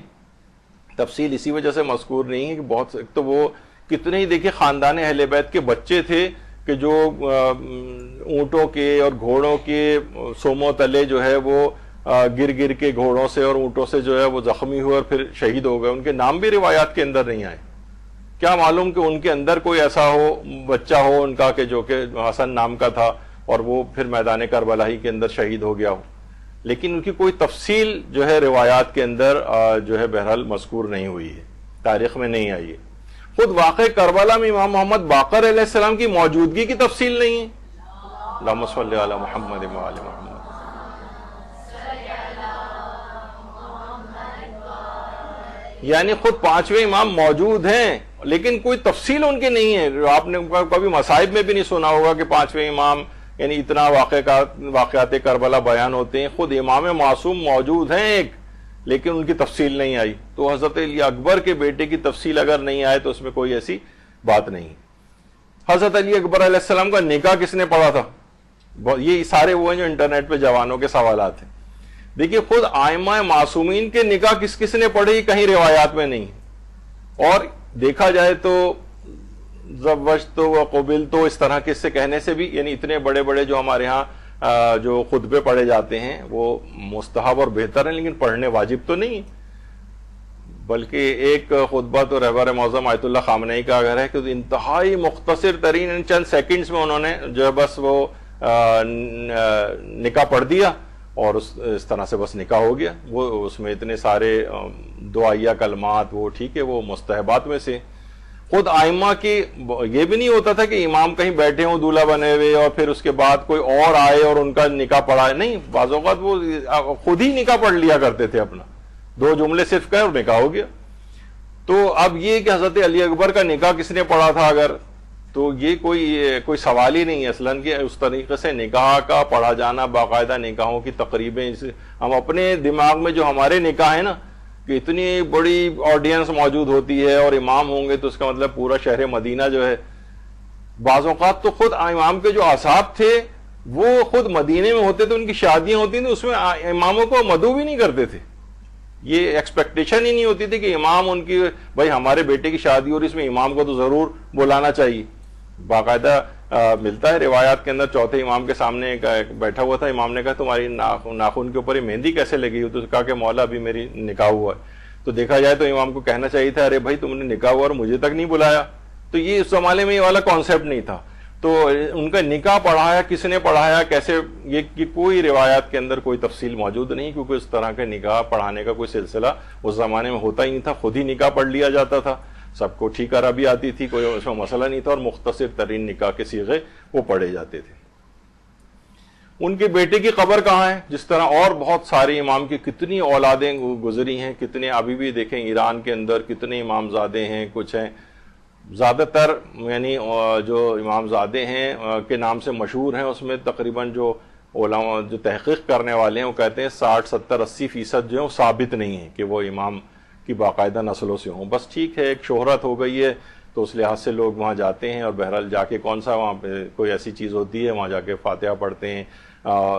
تفصیل اسی وجہ سے مذکور نہیں ہے کہ بہت تو وہ کتنے ہی دیکھیں خاندان اہل بیت کے بچے تھے کہ جو اونٹوں کے اور گھوڑوں کے سوموں تلے جو ہے وہ گر گر کے گھوڑوں سے اور اونٹوں سے جو ہے وہ زخمی ہوئے اور پھر شہید ہو گئے، ان کے نام بھی روایات کے اندر نہیں آئے. کیا معلوم کہ ان کے اندر کوئی ایسا ہو بچہ ہو ان کا کہ جو کہ حسن نام کا تھا اور وہ پھر میدان کربلا ہی کے اندر شہید ہو گیا ہو. لیکن ان کی کوئی تفصیل جو ہے روایات کے اندر جو ہے بہرحال مذکور نہیں ہوئی ہے، تاریخ میں نہیں آئی ہے. خود واقع کربلا میں امام محمد باقر علیہ السلام کی موجودگی کی تفصیل نہیں ہے. اللہم صلی علی محمد و آل محمد. یعنی خود پانچویں امام موجود ہیں لیکن کوئی تفصیل ان کی نہیں ہے. آپ نے کبھی مصائب میں بھی نہیں سنا ہوگا کہ پانچویں امام یعنی اتنا واقعات کربلا بیان ہوتے ہیں. خود امام معصوم موجود ہیں ایک، لیکن ان کی تفصیل نہیں آئی. تو حضرت علی اکبر کے بیٹے کی تفصیل اگر نہیں آئے تو اس میں کوئی ایسی بات نہیں. حضرت علی اکبر علیہ السلام کا نکاح کس نے پڑھا تھا؟ یہ سارے وہ ہیں جو انٹرنیٹ پہ جوانوں کے سوالات ہیں. دیکھیے خود آئمہ معصومین کے نکاح کس کس نے پڑھے کہیں روایات میں نہیں. اور دیکھا جائے تو زوجت و قبلت اس طرح کے سے کہنے سے بھی یعنی اتنے بڑے بڑے جو ہمارے ہاں جو خطبے پڑھے جاتے ہیں وہ مستحب اور بہتر ہیں لیکن پڑھنے واجب تو نہیں. بلکہ ایک خطبہ تو رہبر معظم آیت اللہ خامنئی کا اگر ہے کہ انتہائی مختصر ترین چند سیکنڈز میں انہوں نے جو ہے بس وہ نکاح پڑھ دیا اور اس طرح سے بس نکاح ہو گیا. وہ اس میں اتنے سارے دعائیہ کلمات وہ ٹھیک ہے وہ مستحبات میں سے. خود آئمہ کی یہ بھی نہیں ہوتا تھا کہ امام کہیں بیٹھے ہوں دولہا بنے ہوئے اور پھر اس کے بعد کوئی اور آئے اور ان کا نکاح پڑھائے. نہیں، بعض اوقات وہ خود ہی نکاح پڑھ لیا کرتے تھے، اپنا 2 جملے صرف کہے اور نکاح ہو گیا. تو اب یہ کہ حضرت علی اکبر کا نکاح کس نے پڑھا تھا اگر، تو یہ کوئی سوال ہی نہیں ہے اصلاً کہ اس طریقے سے نکاح کا پڑھا جانا، باقاعدہ نکاحوں کی تقریبیں. ہم اپنے دماغ میں جو ہمارے نکاح ہے نا کہ اتنی بڑی آڈینس موجود ہوتی ہے اور امام ہوں گے تو اس کا مطلب پورا شہر مدینہ جو ہے. بعض اوقات تو خود امام کے جو اصحاب تھے وہ خود مدینے میں ہوتے تھے، ان کی شادیاں ہوتی تھیں، اس میں اماموں کو مدعو بھی نہیں کرتے تھے. یہ ایکسپیکٹیشن ہی نہیں ہوتی تھی کہ امام ان کی بھائی ہمارے بیٹے کی شادی اور اس میں امام کو تو ضرور بلانا چاہیے. باقاعدہ ملتا ہے روایات کے اندر چوتھے امام کے سامنے بیٹھا ہوا تھا، امام نے کہا تمہاری ناخن کے اوپر یہ مہندی کیسے لگی ہوئی؟ تو کہا کہ مولا ابھی میری نکاح ہوا ہے. تو دیکھا جائے تو امام کو کہنا چاہیے تھا ارے بھائی تم نے نکاح ہوا اور مجھے تک نہیں بلایا. تو یہ اس زمانے میں یہ والا کانسیپٹ نہیں تھا. تو ان کا نکاح پڑھایا کس نے پڑھایا کیسے، یہ کوئی روایات کے اندر کوئی تفصیل موجود نہیں، کیونکہ اس طرح کے نکاح پڑھانے کا کوئی سلسلہ اس زمانے میں ہوتا ہی نہیں تھا. خود ہی نکاح پڑھ لیا جاتا تھا، سب کو ٹھیک عربی آتی تھی، کوئی اس میں مسئلہ نہیں تھا اور مختصر ترین نکاح کے صیغے وہ پڑھے جاتے تھے. ان کے بیٹے کی قبر کہاں ہے؟ جس طرح اور بہت سارے امام کی کتنی اولادیں گزری ہیں، کتنے ابھی بھی دیکھیں ایران کے اندر کتنے امام زادے ہیں. کچھ ہیں زیادہ تر یعنی جو امام زادے ہیں کے نام سے مشہور ہیں، اس میں تقریباً جو علماء جو تحقیق کرنے والے ہیں وہ کہتے ہیں 60 70 80% جو ہے وہ ثابت نہیں ہے کہ وہ امام کی باقاعدہ نسلوں سے ہوں. بس ٹھیک ہے ایک شہرت ہو گئی ہے تو اس لحاظ سے لوگ وہاں جاتے ہیں اور بہرحال جا کے کون سا وہاں پہ کوئی ایسی چیز ہوتی ہے وہاں جا کے فاتحہ پڑھتے ہیں،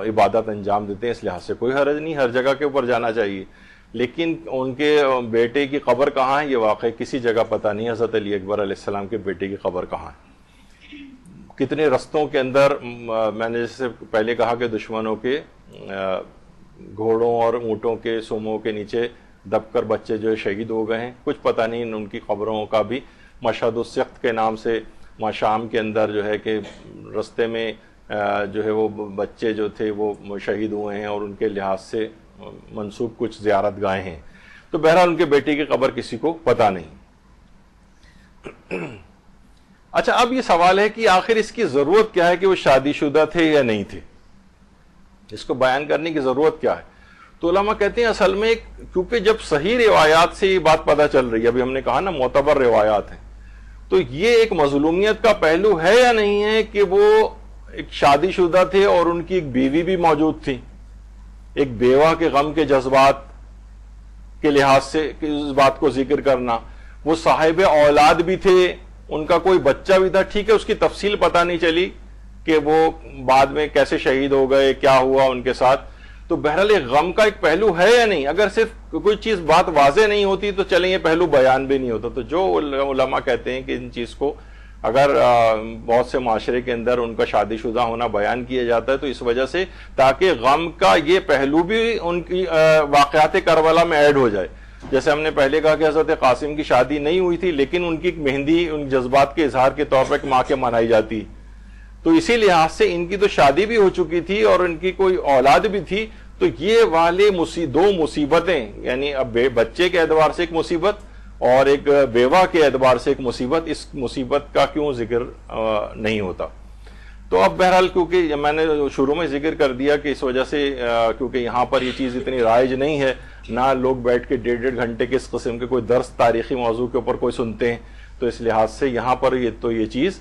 عبادت انجام دیتے ہیں. اس لحاظ سے کوئی حرج نہیں، ہر جگہ کے اوپر جانا چاہیے. لیکن ان کے بیٹے کی قبر کہاں ہے یہ واقع کسی جگہ پتہ نہیں. حضرت علی اکبر علیہ السلام کے بیٹے کی قبر کہاں ہے؟ کتنے رستوں کے اندر میں نے جیسے پہلے کہا کہ دشمنوں کے گھوڑوں اور اونٹوں کے سوموں کے نیچے دب کر بچے جو شہید ہو گئے ہیں. کچھ پتہ نہیں ان کی قبروں کا بھی. مشہد السخت کے نام سے شام کے اندر جو ہے کہ رستے میں جو ہے وہ بچے جو تھے وہ شہید ہوئے ہیں اور ان کے لحاظ سے منسوب کچھ زیارت گاہیں ہیں. تو بہرحال ان کے بیٹے کی قبر کسی کو پتہ نہیں. اچھا اب یہ سوال ہے کہ آخر اس کی ضرورت کیا ہے کہ وہ شادی شدہ تھے یا نہیں تھے، اس کو بیان کرنے کی ضرورت کیا ہے؟ تو علماء کہتے ہیں اصل میں کیونکہ جب صحیح روایات سے یہ بات پتہ چل رہی ہے، ابھی ہم نے کہا نا معتبر روایات ہیں، تو یہ ایک مظلومیت کا پہلو ہے یا نہیں ہے کہ وہ ایک شادی شدہ تھے اور ان کی ایک بیوی بھی موجود تھی. ایک بیوہ کے غم کے جذبات کے لحاظ سے اس بات کو ذکر کرنا، وہ صاحب اولاد بھی تھے، ان کا کوئی بچہ بھی تھا. ٹھیک ہے اس کی تفصیل پتہ نہیں چلی کہ وہ بعد میں کیسے شہید ہو گئے، کیا ہوا ان کے ساتھ. تو بہرحال ایک غم کا ایک پہلو ہے یا نہیں؟ اگر صرف کوئی چیز بات واضح نہیں ہوتی تو چلیں یہ پہلو بیان بھی نہیں ہوتا. تو جو علماء کہتے ہیں کہ ان چیز کو اگر بہت سے معاشرے کے اندر ان کا شادی شدہ ہونا بیان کیا جاتا ہے تو اس وجہ سے تاکہ غم کا یہ پہلو بھی ان کی واقعات کربلا میں ایڈ ہو جائے. جیسے ہم نے پہلے کہا کہ حضرت قاسم کی شادی نہیں ہوئی تھی لیکن ان کی مہندی ان جذبات کے اظہار کے طور پر ایک ماں کے منائی جاتی, تو اسی لحاظ سے ان کی تو شادی بھی ہو چکی تھی اور ان کی کوئی اولاد بھی تھی. تو یہ والے دو مصیبتیں, یعنی اب بچے کے اعتبار سے ایک مصیبت اور ایک بیوہ کے اعتبار سے ایک مصیبت, اس مصیبت کا کیوں ذکر نہیں ہوتا؟ تو اب بہرحال کیونکہ میں نے شروع میں ذکر کر دیا کہ اس وجہ سے کیونکہ یہاں پر یہ چیز اتنی رائج نہیں ہے, نہ لوگ بیٹھ کے 1.5 گھنٹے کے اس قسم کے کوئی درس تاریخی موضوع کے اوپر کوئی سنتے ہیں, تو اس لحاظ سے یہاں پر یہ چیز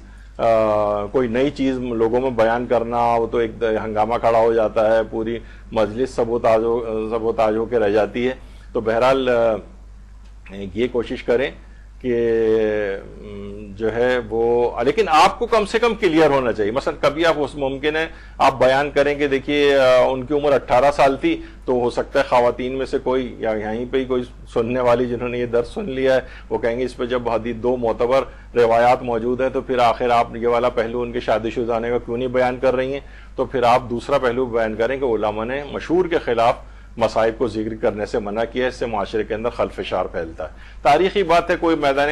کوئی نئی چیز لوگوں میں بیان کرنا, وہ تو ایک ہنگامہ کھڑا ہو جاتا ہے, پوری مجلس سب و تاج ہو کے رہ جاتی ہے. تو بہرحال یہ کوشش کریں کہ جو ہے وہ, لیکن آپ کو کم سے کم کلیئر ہونا چاہیے. مثلا کبھی آپ ممکن ہے آپ بیان کریں کہ دیکھیے ان کی عمر 18 سال تھی, تو ہو سکتا ہے خواتین میں سے کوئی یا یہیں پہ ہی کوئی سننے والی جنہوں نے یہ درس سن لیا ہے وہ کہیں گے اس پہ جب حدیث 2 معتبر روایات موجود ہیں تو پھر آخر آپ یہ والا پہلو ان کے شادی شدہ ہونے کا کیوں نہیں بیان کر رہی ہیں. تو پھر آپ دوسرا پہلو بیان کریں کہ علماء نے مشہور کے خلاف مصائب کو ذکر کرنے سے منع کیا, اس سے معاشرے کے اندر خلفشار پھیلتا ہے. تاریخی بات ہے, کوئی میدان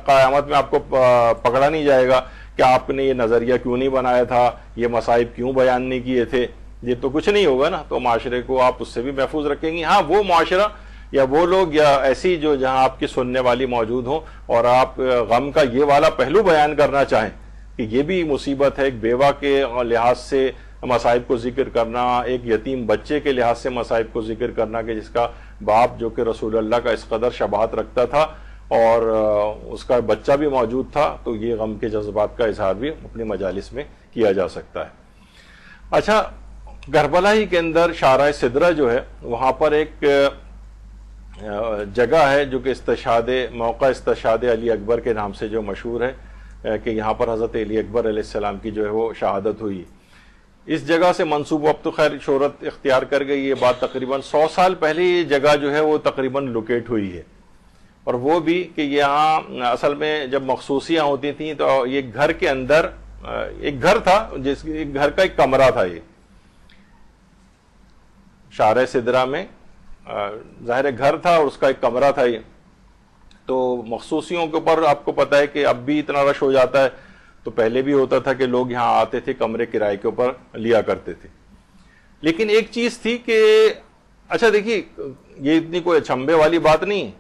قیامت میں آپ کو پکڑا نہیں جائے گا کہ آپ نے یہ نظریہ کیوں نہیں بنایا تھا, یہ مصائب کیوں بیان نہیں کیے تھے, یہ تو کچھ نہیں ہوگا نا. تو معاشرے کو آپ اس سے بھی محفوظ رکھیں گی. ہاں وہ معاشرہ یا وہ لوگ یا ایسی جو جہاں آپ کی سننے والی موجود ہوں اور آپ غم کا یہ والا پہلو بیان کرنا چاہیں کہ یہ بھی مصیبت ہے, ایک بیوہ کے لحاظ سے مصائب کو ذکر کرنا, ایک یتیم بچے کے لحاظ سے مصائب کو ذکر کرنا کہ جس کا باپ جو کہ رسول اللہ کا اس قدر شباہت رکھتا تھا اور اس کا بچہ بھی موجود تھا, تو یہ غم کے جذبات کا اظہار بھی اپنی مجالس میں کیا جا سکتا ہے. اچھا, کربلا ہی کے اندر شارع سدرہ جو ہے وہاں پر ایک جگہ ہے جو کہ موقع استشہاد علی اکبر کے نام سے جو مشہور ہے کہ یہاں پر حضرت علی اکبر علیہ السلام کی جو ہے وہ شہادت ہوئی. اس جگہ سے منسوب اب تو خیر شہرت اختیار کر گئی, یہ بات تقریباً 100 سال پہلے یہ جگہ جو ہے وہ تقریباً لوکیٹ ہوئی ہے. اور وہ بھی کہ یہاں اصل میں جب مخصوصیاں ہوتی تھیں تو یہ گھر کے اندر ایک گھر تھا, ایک گھر کا ایک کمرہ تھا. یہ شارع سدرہ میں ظاہر گھر تھا اور اس کا ایک کمرہ تھا. یہ تو مخصوصیوں کے اوپر آپ کو پتہ ہے کہ اب بھی اتنا رش ہو جاتا ہے, تو پہلے بھی ہوتا تھا کہ لوگ یہاں آتے تھے, کمرے کرائے کے اوپر لیا کرتے تھے. لیکن ایک چیز تھی کہ اچھا دیکھیے یہ اتنی کوئی اچھمبے والی بات نہیں.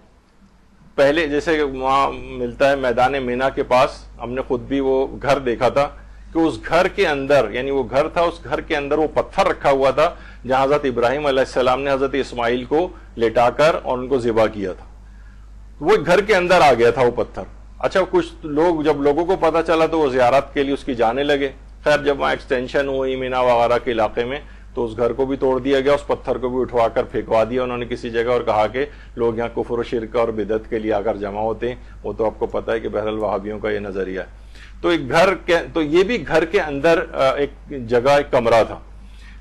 پہلے جیسے وہاں ملتا ہے میدان مینا کے پاس, ہم نے خود بھی وہ گھر دیکھا تھا کہ اس گھر کے اندر, یعنی وہ گھر تھا, اس گھر کے اندر وہ پتھر رکھا ہوا تھا جہاں حضرت ابراہیم علیہ السلام نے حضرت اسماعیل کو لٹا کر اور ان کو ذبح کیا تھا. وہ گھر کے اندر آ گیا تھا وہ پتھر. اچھا کچھ لوگ, جب لوگوں کو پتا چلا تو وہ زیارت کے لیے اس کی جانے لگے. خیر جب وہاں ایکسٹینشن ہوئی مینا وغیرہ کے علاقے میں تو اس گھر کو بھی توڑ دیا گیا, اس پتھر کو بھی اٹھوا کر پھینکوا دیا انہوں نے کسی جگہ, اور کہا کہ لوگ یہاں کفر و شرک اور بدعت کے لیے آ کر جمع ہوتے ہیں. وہ تو آپ کو پتا ہے کہ بہرحال وہابیوں کا یہ نظریہ ہے. تو ایک گھر کے, تو یہ بھی گھر کے اندر ایک جگہ, ایک کمرہ تھا.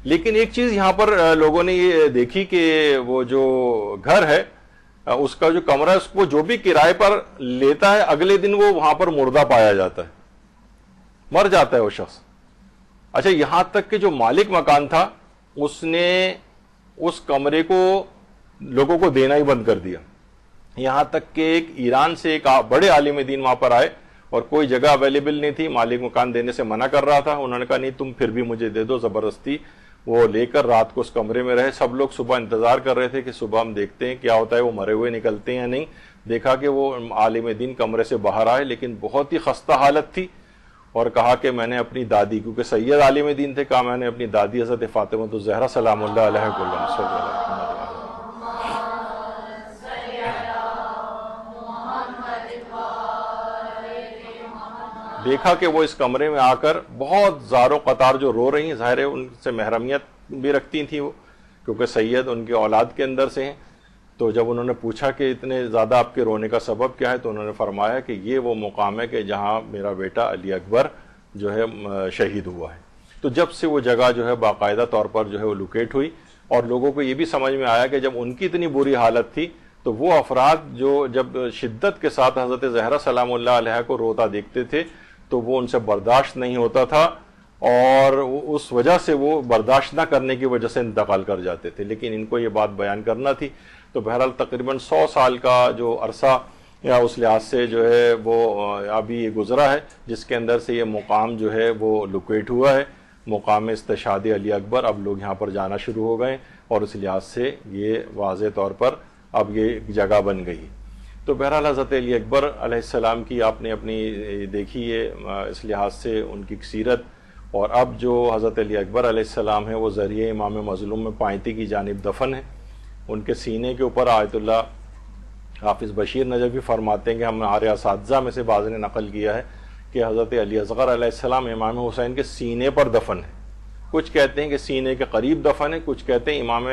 لیکن ایک چیز یہاں پر لوگوں نے یہ دیکھی کہ وہ جو گھر ہے اس کا جو کمرہ ہے اس کو جو بھی کرائے پر لیتا ہے اگلے دن وہ وہاں پر مردہ پایا جاتا ہے, مر جاتا ہے وہ شخص. اچھا یہاں تک کہ جو مالک مکان تھا اس نے اس کمرے کو لوگوں کو دینا ہی بند کر دیا. یہاں تک کہ ایک ایران سے ایک بڑے عالم دین وہاں پر آئے اور کوئی جگہ اویلیبل نہیں تھی, مالک مکان دینے سے منع کر رہا تھا. انہوں نے کہا نہیں تم پھر بھی مجھے دے دو زبردستی. وہ لے کر رات کو اس کمرے میں رہے. سب لوگ صبح انتظار کر رہے تھے کہ صبح ہم دیکھتے ہیں کیا ہوتا ہے, وہ مرے ہوئے نکلتے ہیں یا نہیں. دیکھا کہ وہ عالم دین کمرے سے باہر آئے لیکن بہت ہی خستہ حالت تھی, اور کہا کہ میں نے اپنی دادی, کیونکہ سید عالم دین تھے, کہا میں نے اپنی دادی حضرت فاطمہ الزہرا سلام اللہ علیہ دیکھا کہ وہ اس کمرے میں آ کر بہت زار و قطار جو رو رہی ہیں, ظاہر ہے ان سے محرمیت بھی رکھتی تھیں وہ کیونکہ سید ان کی اولاد کے اندر سے ہیں. تو جب انہوں نے پوچھا کہ اتنے زیادہ آپ کے رونے کا سبب کیا ہے تو انہوں نے فرمایا کہ یہ وہ مقام ہے کہ جہاں میرا بیٹا علی اکبر جو ہے شہید ہوا ہے. تو جب سے وہ جگہ جو ہے باقاعدہ طور پر جو ہے وہ لوکیٹ ہوئی, اور لوگوں کو یہ بھی سمجھ میں آیا کہ جب ان کی اتنی بری حالت تھی تو وہ افراد جو جب شدت کے ساتھ حضرت زہرا سلام اللہ علیہ کو روتا دیکھتے تھے تو وہ ان سے برداشت نہیں ہوتا تھا اور اس وجہ سے وہ برداشت نہ کرنے کی وجہ سے انتقال کر جاتے تھے، لیکن ان کو یہ بات بیان کرنا تھی۔ تو بہرحال تقریباً 100 سال کا جو عرصہ یا اس لحاظ سے جو ہے وہ ابھی یہ گزرا ہے، جس کے اندر سے یہ مقام جو ہے وہ لوکیٹ ہوا ہے، مقام استشہاد علی اکبر۔ اب لوگ یہاں پر جانا شروع ہو گئے اور اس لحاظ سے یہ واضح طور پر اب یہ جگہ بن گئی۔ تو بہرحال حضرت علی اکبر علیہ السلام کی آپ نے اپنی دیکھی ہے اس لحاظ سے ان کی سیرت، اور اب جو حضرت علی اکبر علیہ السلام ہیں وہ ذریعہ امام مظلوم میں پائنتی کی جانب دفن ہیں۔ ان کے سینے کے اوپر آیت اللہ حافظ بشیر نجفی فرماتے ہیں کہ ہمارے اساتذہ میں سے بعض نے نقل کیا ہے کہ حضرت علی اصغر علیہ السلام امام حسین کے سینے پر دفن ہے۔ کچھ کہتے ہیں کہ سینے کے قریب دفن ہے، کچھ کہتے ہیں امام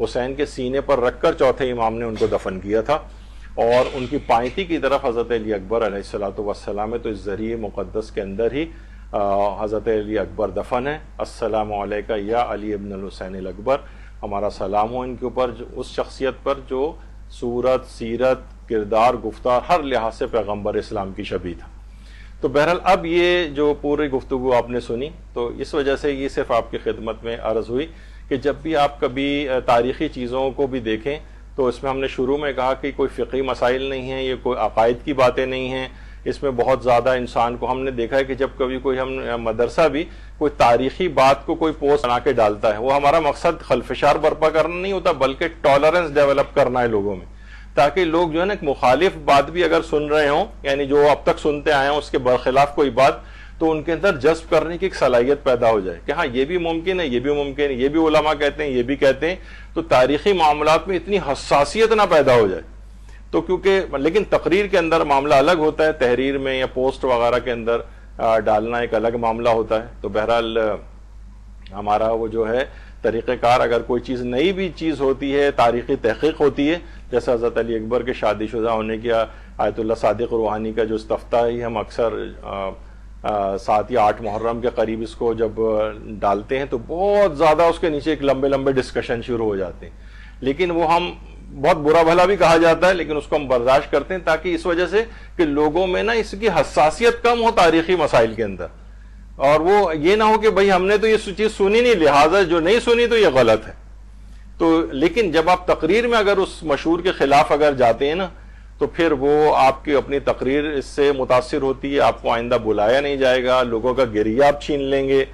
حسین کے سینے پر رکھ کر چوتھے امام نے ان کو دفن کیا تھا، اور ان کی پائنتی کی طرف حضرت علی اکبر علیہ السلام ہے۔ تو اس ذریعے مقدس کے اندر ہی حضرت علی اکبر دفن ہے۔ السلام علیکہ یا علی ابن الحسین الاکبر، ہمارا سلام ہو ان کے اوپر اس شخصیت پر جو صورت، سیرت، کردار، گفتار ہر لحاظ سے پیغمبر اسلام کی شبیہ تھا۔ تو بہرحال اب یہ جو پوری گفتگو آپ نے سنی، تو اس وجہ سے یہ صرف آپ کی خدمت میں عرض ہوئی کہ جب بھی آپ کبھی تاریخی چیزوں کو بھی دیکھیں تو اس میں ہم نے شروع میں کہا کہ کوئی فقہی مسائل نہیں ہیں، یہ کوئی عقائد کی باتیں نہیں ہیں، اس میں بہت زیادہ انسان کو ہم نے دیکھا ہے کہ جب کبھی کوئی ہم مدرسہ بھی کوئی تاریخی بات کو کوئی پوسٹ بنا کے ڈالتا ہے، وہ ہمارا مقصد خلفشار برپا کرنا نہیں ہوتا بلکہ ٹالرنس ڈیولپ کرنا ہے لوگوں میں، تاکہ لوگ جو ہے نا ایک مخالف بات بھی اگر سن رہے ہوں، یعنی جو اب تک سنتے آئے ہیں اس کے برخلاف کوئی بات، تو ان کے اندر جذب کرنے کی ایک صلاحیت پیدا ہو جائے کہ ہاں یہ بھی ممکن ہے، یہ بھی ممکن ہے، یہ بھی علماء کہتے ہیں، یہ بھی کہتے ہیں۔ تو تاریخی معاملات میں اتنی حساسیت نہ پیدا ہو جائے، تو کیونکہ لیکن تقریر کے اندر معاملہ الگ ہوتا ہے، تحریر میں یا پوسٹ وغیرہ کے اندر ڈالنا ایک الگ معاملہ ہوتا ہے۔ تو بہرحال ہمارا وہ جو ہے طریقہ کار، اگر کوئی چیز نئی بھی چیز ہوتی ہے، تاریخی تحقیق ہوتی ہے، جیسے حضرت علی اکبر کے شادی شدہ ہونے کی آیت اللہ صادق روحانی کا جو استفتاء ہے، ہم اکثر 7 یا 8 محرم کے قریب اس کو جب ڈالتے ہیں تو بہت زیادہ اس کے نیچے ایک لمبے لمبے ڈسکشن شروع ہو جاتے ہیں، لیکن وہ ہم بہت برا بھلا بھی کہا جاتا ہے لیکن اس کو ہم برداشت کرتے ہیں، تاکہ اس وجہ سے کہ لوگوں میں نا اس کی حساسیت کم ہو تاریخی مسائل کے اندر، اور وہ یہ نہ ہو کہ بھئی ہم نے تو یہ چیز سنی نہیں، لہٰذا جو نہیں سنی تو یہ غلط ہے۔ تو لیکن جب آپ تقریر میں اگر اس مشہور کے خلاف اگر جاتے ہیں نا، تو پھر وہ آپ کی اپنی تقریر اس سے متاثر ہوتی ہے، آپ کو آئندہ بلایا نہیں جائے گا، لوگوں کا گریہ آپ چھین لیں گے۔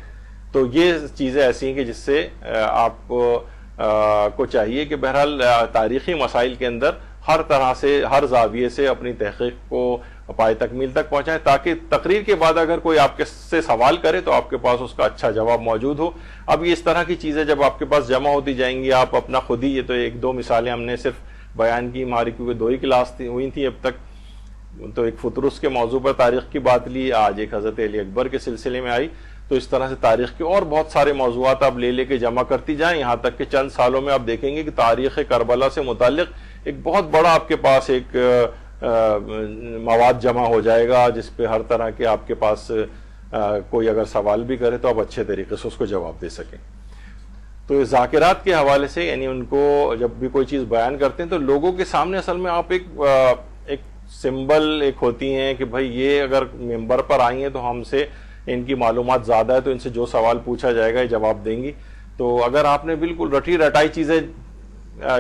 تو یہ چیزیں ایسی ہیں کہ جس سے آپ کو چاہیے کہ بہرحال تاریخی مسائل کے اندر ہر طرح سے، ہر زاویے سے اپنی تحقیق کو پائے تکمیل تک پہنچائیں، تاکہ تقریر کے بعد اگر کوئی آپ کے سے سوال کرے تو آپ کے پاس اس کا اچھا جواب موجود ہو۔ اب یہ اس طرح کی چیزیں جب آپ کے پاس جمع ہوتی جائیں گی، آپ اپنا خود ہی، یہ تو 1-2 مثالیں ہم نے صرف بیان کی، ہماری کیونکہ 2 ہی کلاس ہوئی تھیں اب تک، تو ایک فطرس کے موضوع پر تاریخ کی بات لی، آج ایک حضرت علی اکبر کے سلسلے میں آئی، تو اس طرح سے تاریخ کے اور بہت سارے موضوعات آپ لے کے جمع کرتی جائیں، یہاں تک کہ چند سالوں میں آپ دیکھیں گے کہ تاریخ کربلا سے متعلق ایک بہت بڑا آپ کے پاس ایک مواد جمع ہو جائے گا، جس پہ ہر طرح کے آپ کے پاس کوئی اگر سوال بھی کرے تو آپ اچھے طریقے سے اس کو جواب دے سکیں۔ تو ذاکرات کے حوالے سے، یعنی ان کو جب بھی کوئی چیز بیان کرتے ہیں تو لوگوں کے سامنے اصل میں آپ ایک سمبل ایک ہوتی ہیں کہ بھائی یہ اگر ممبر پر آئی ہیں تو ہم سے ان کی معلومات زیادہ ہے، تو ان سے جو سوال پوچھا جائے گا یہ جواب دیں گی۔ تو اگر آپ نے بالکل رٹی رٹائی چیزیں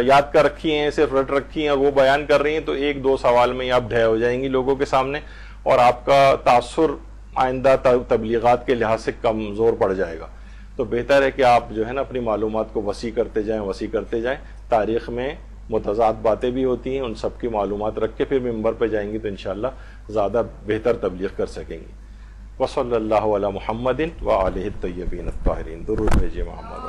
یاد کر رکھی ہیں، صرف رٹ رکھی ہیں اور وہ بیان کر رہی ہیں، تو 1-2 سوال میں آپ ڈھے ہو جائیں گی لوگوں کے سامنے، اور آپ کا تاثر آئندہ تبلیغات کے لحاظ سے کمزور پڑ جائے گا۔ تو بہتر ہے کہ آپ جو ہے نا اپنی معلومات کو وسیع کرتے جائیں۔ تاریخ میں متضاد باتیں بھی ہوتی ہیں، ان سب کی معلومات رکھ کے پھر ممبر پہ جائیں گی تو انشاءاللہ زیادہ بہتر تبلیغ کر سکیں گی۔ وصلی اللہ علی محمد وآلہ الطیبین الطاہرین۔ درود بھیجیے محمد۔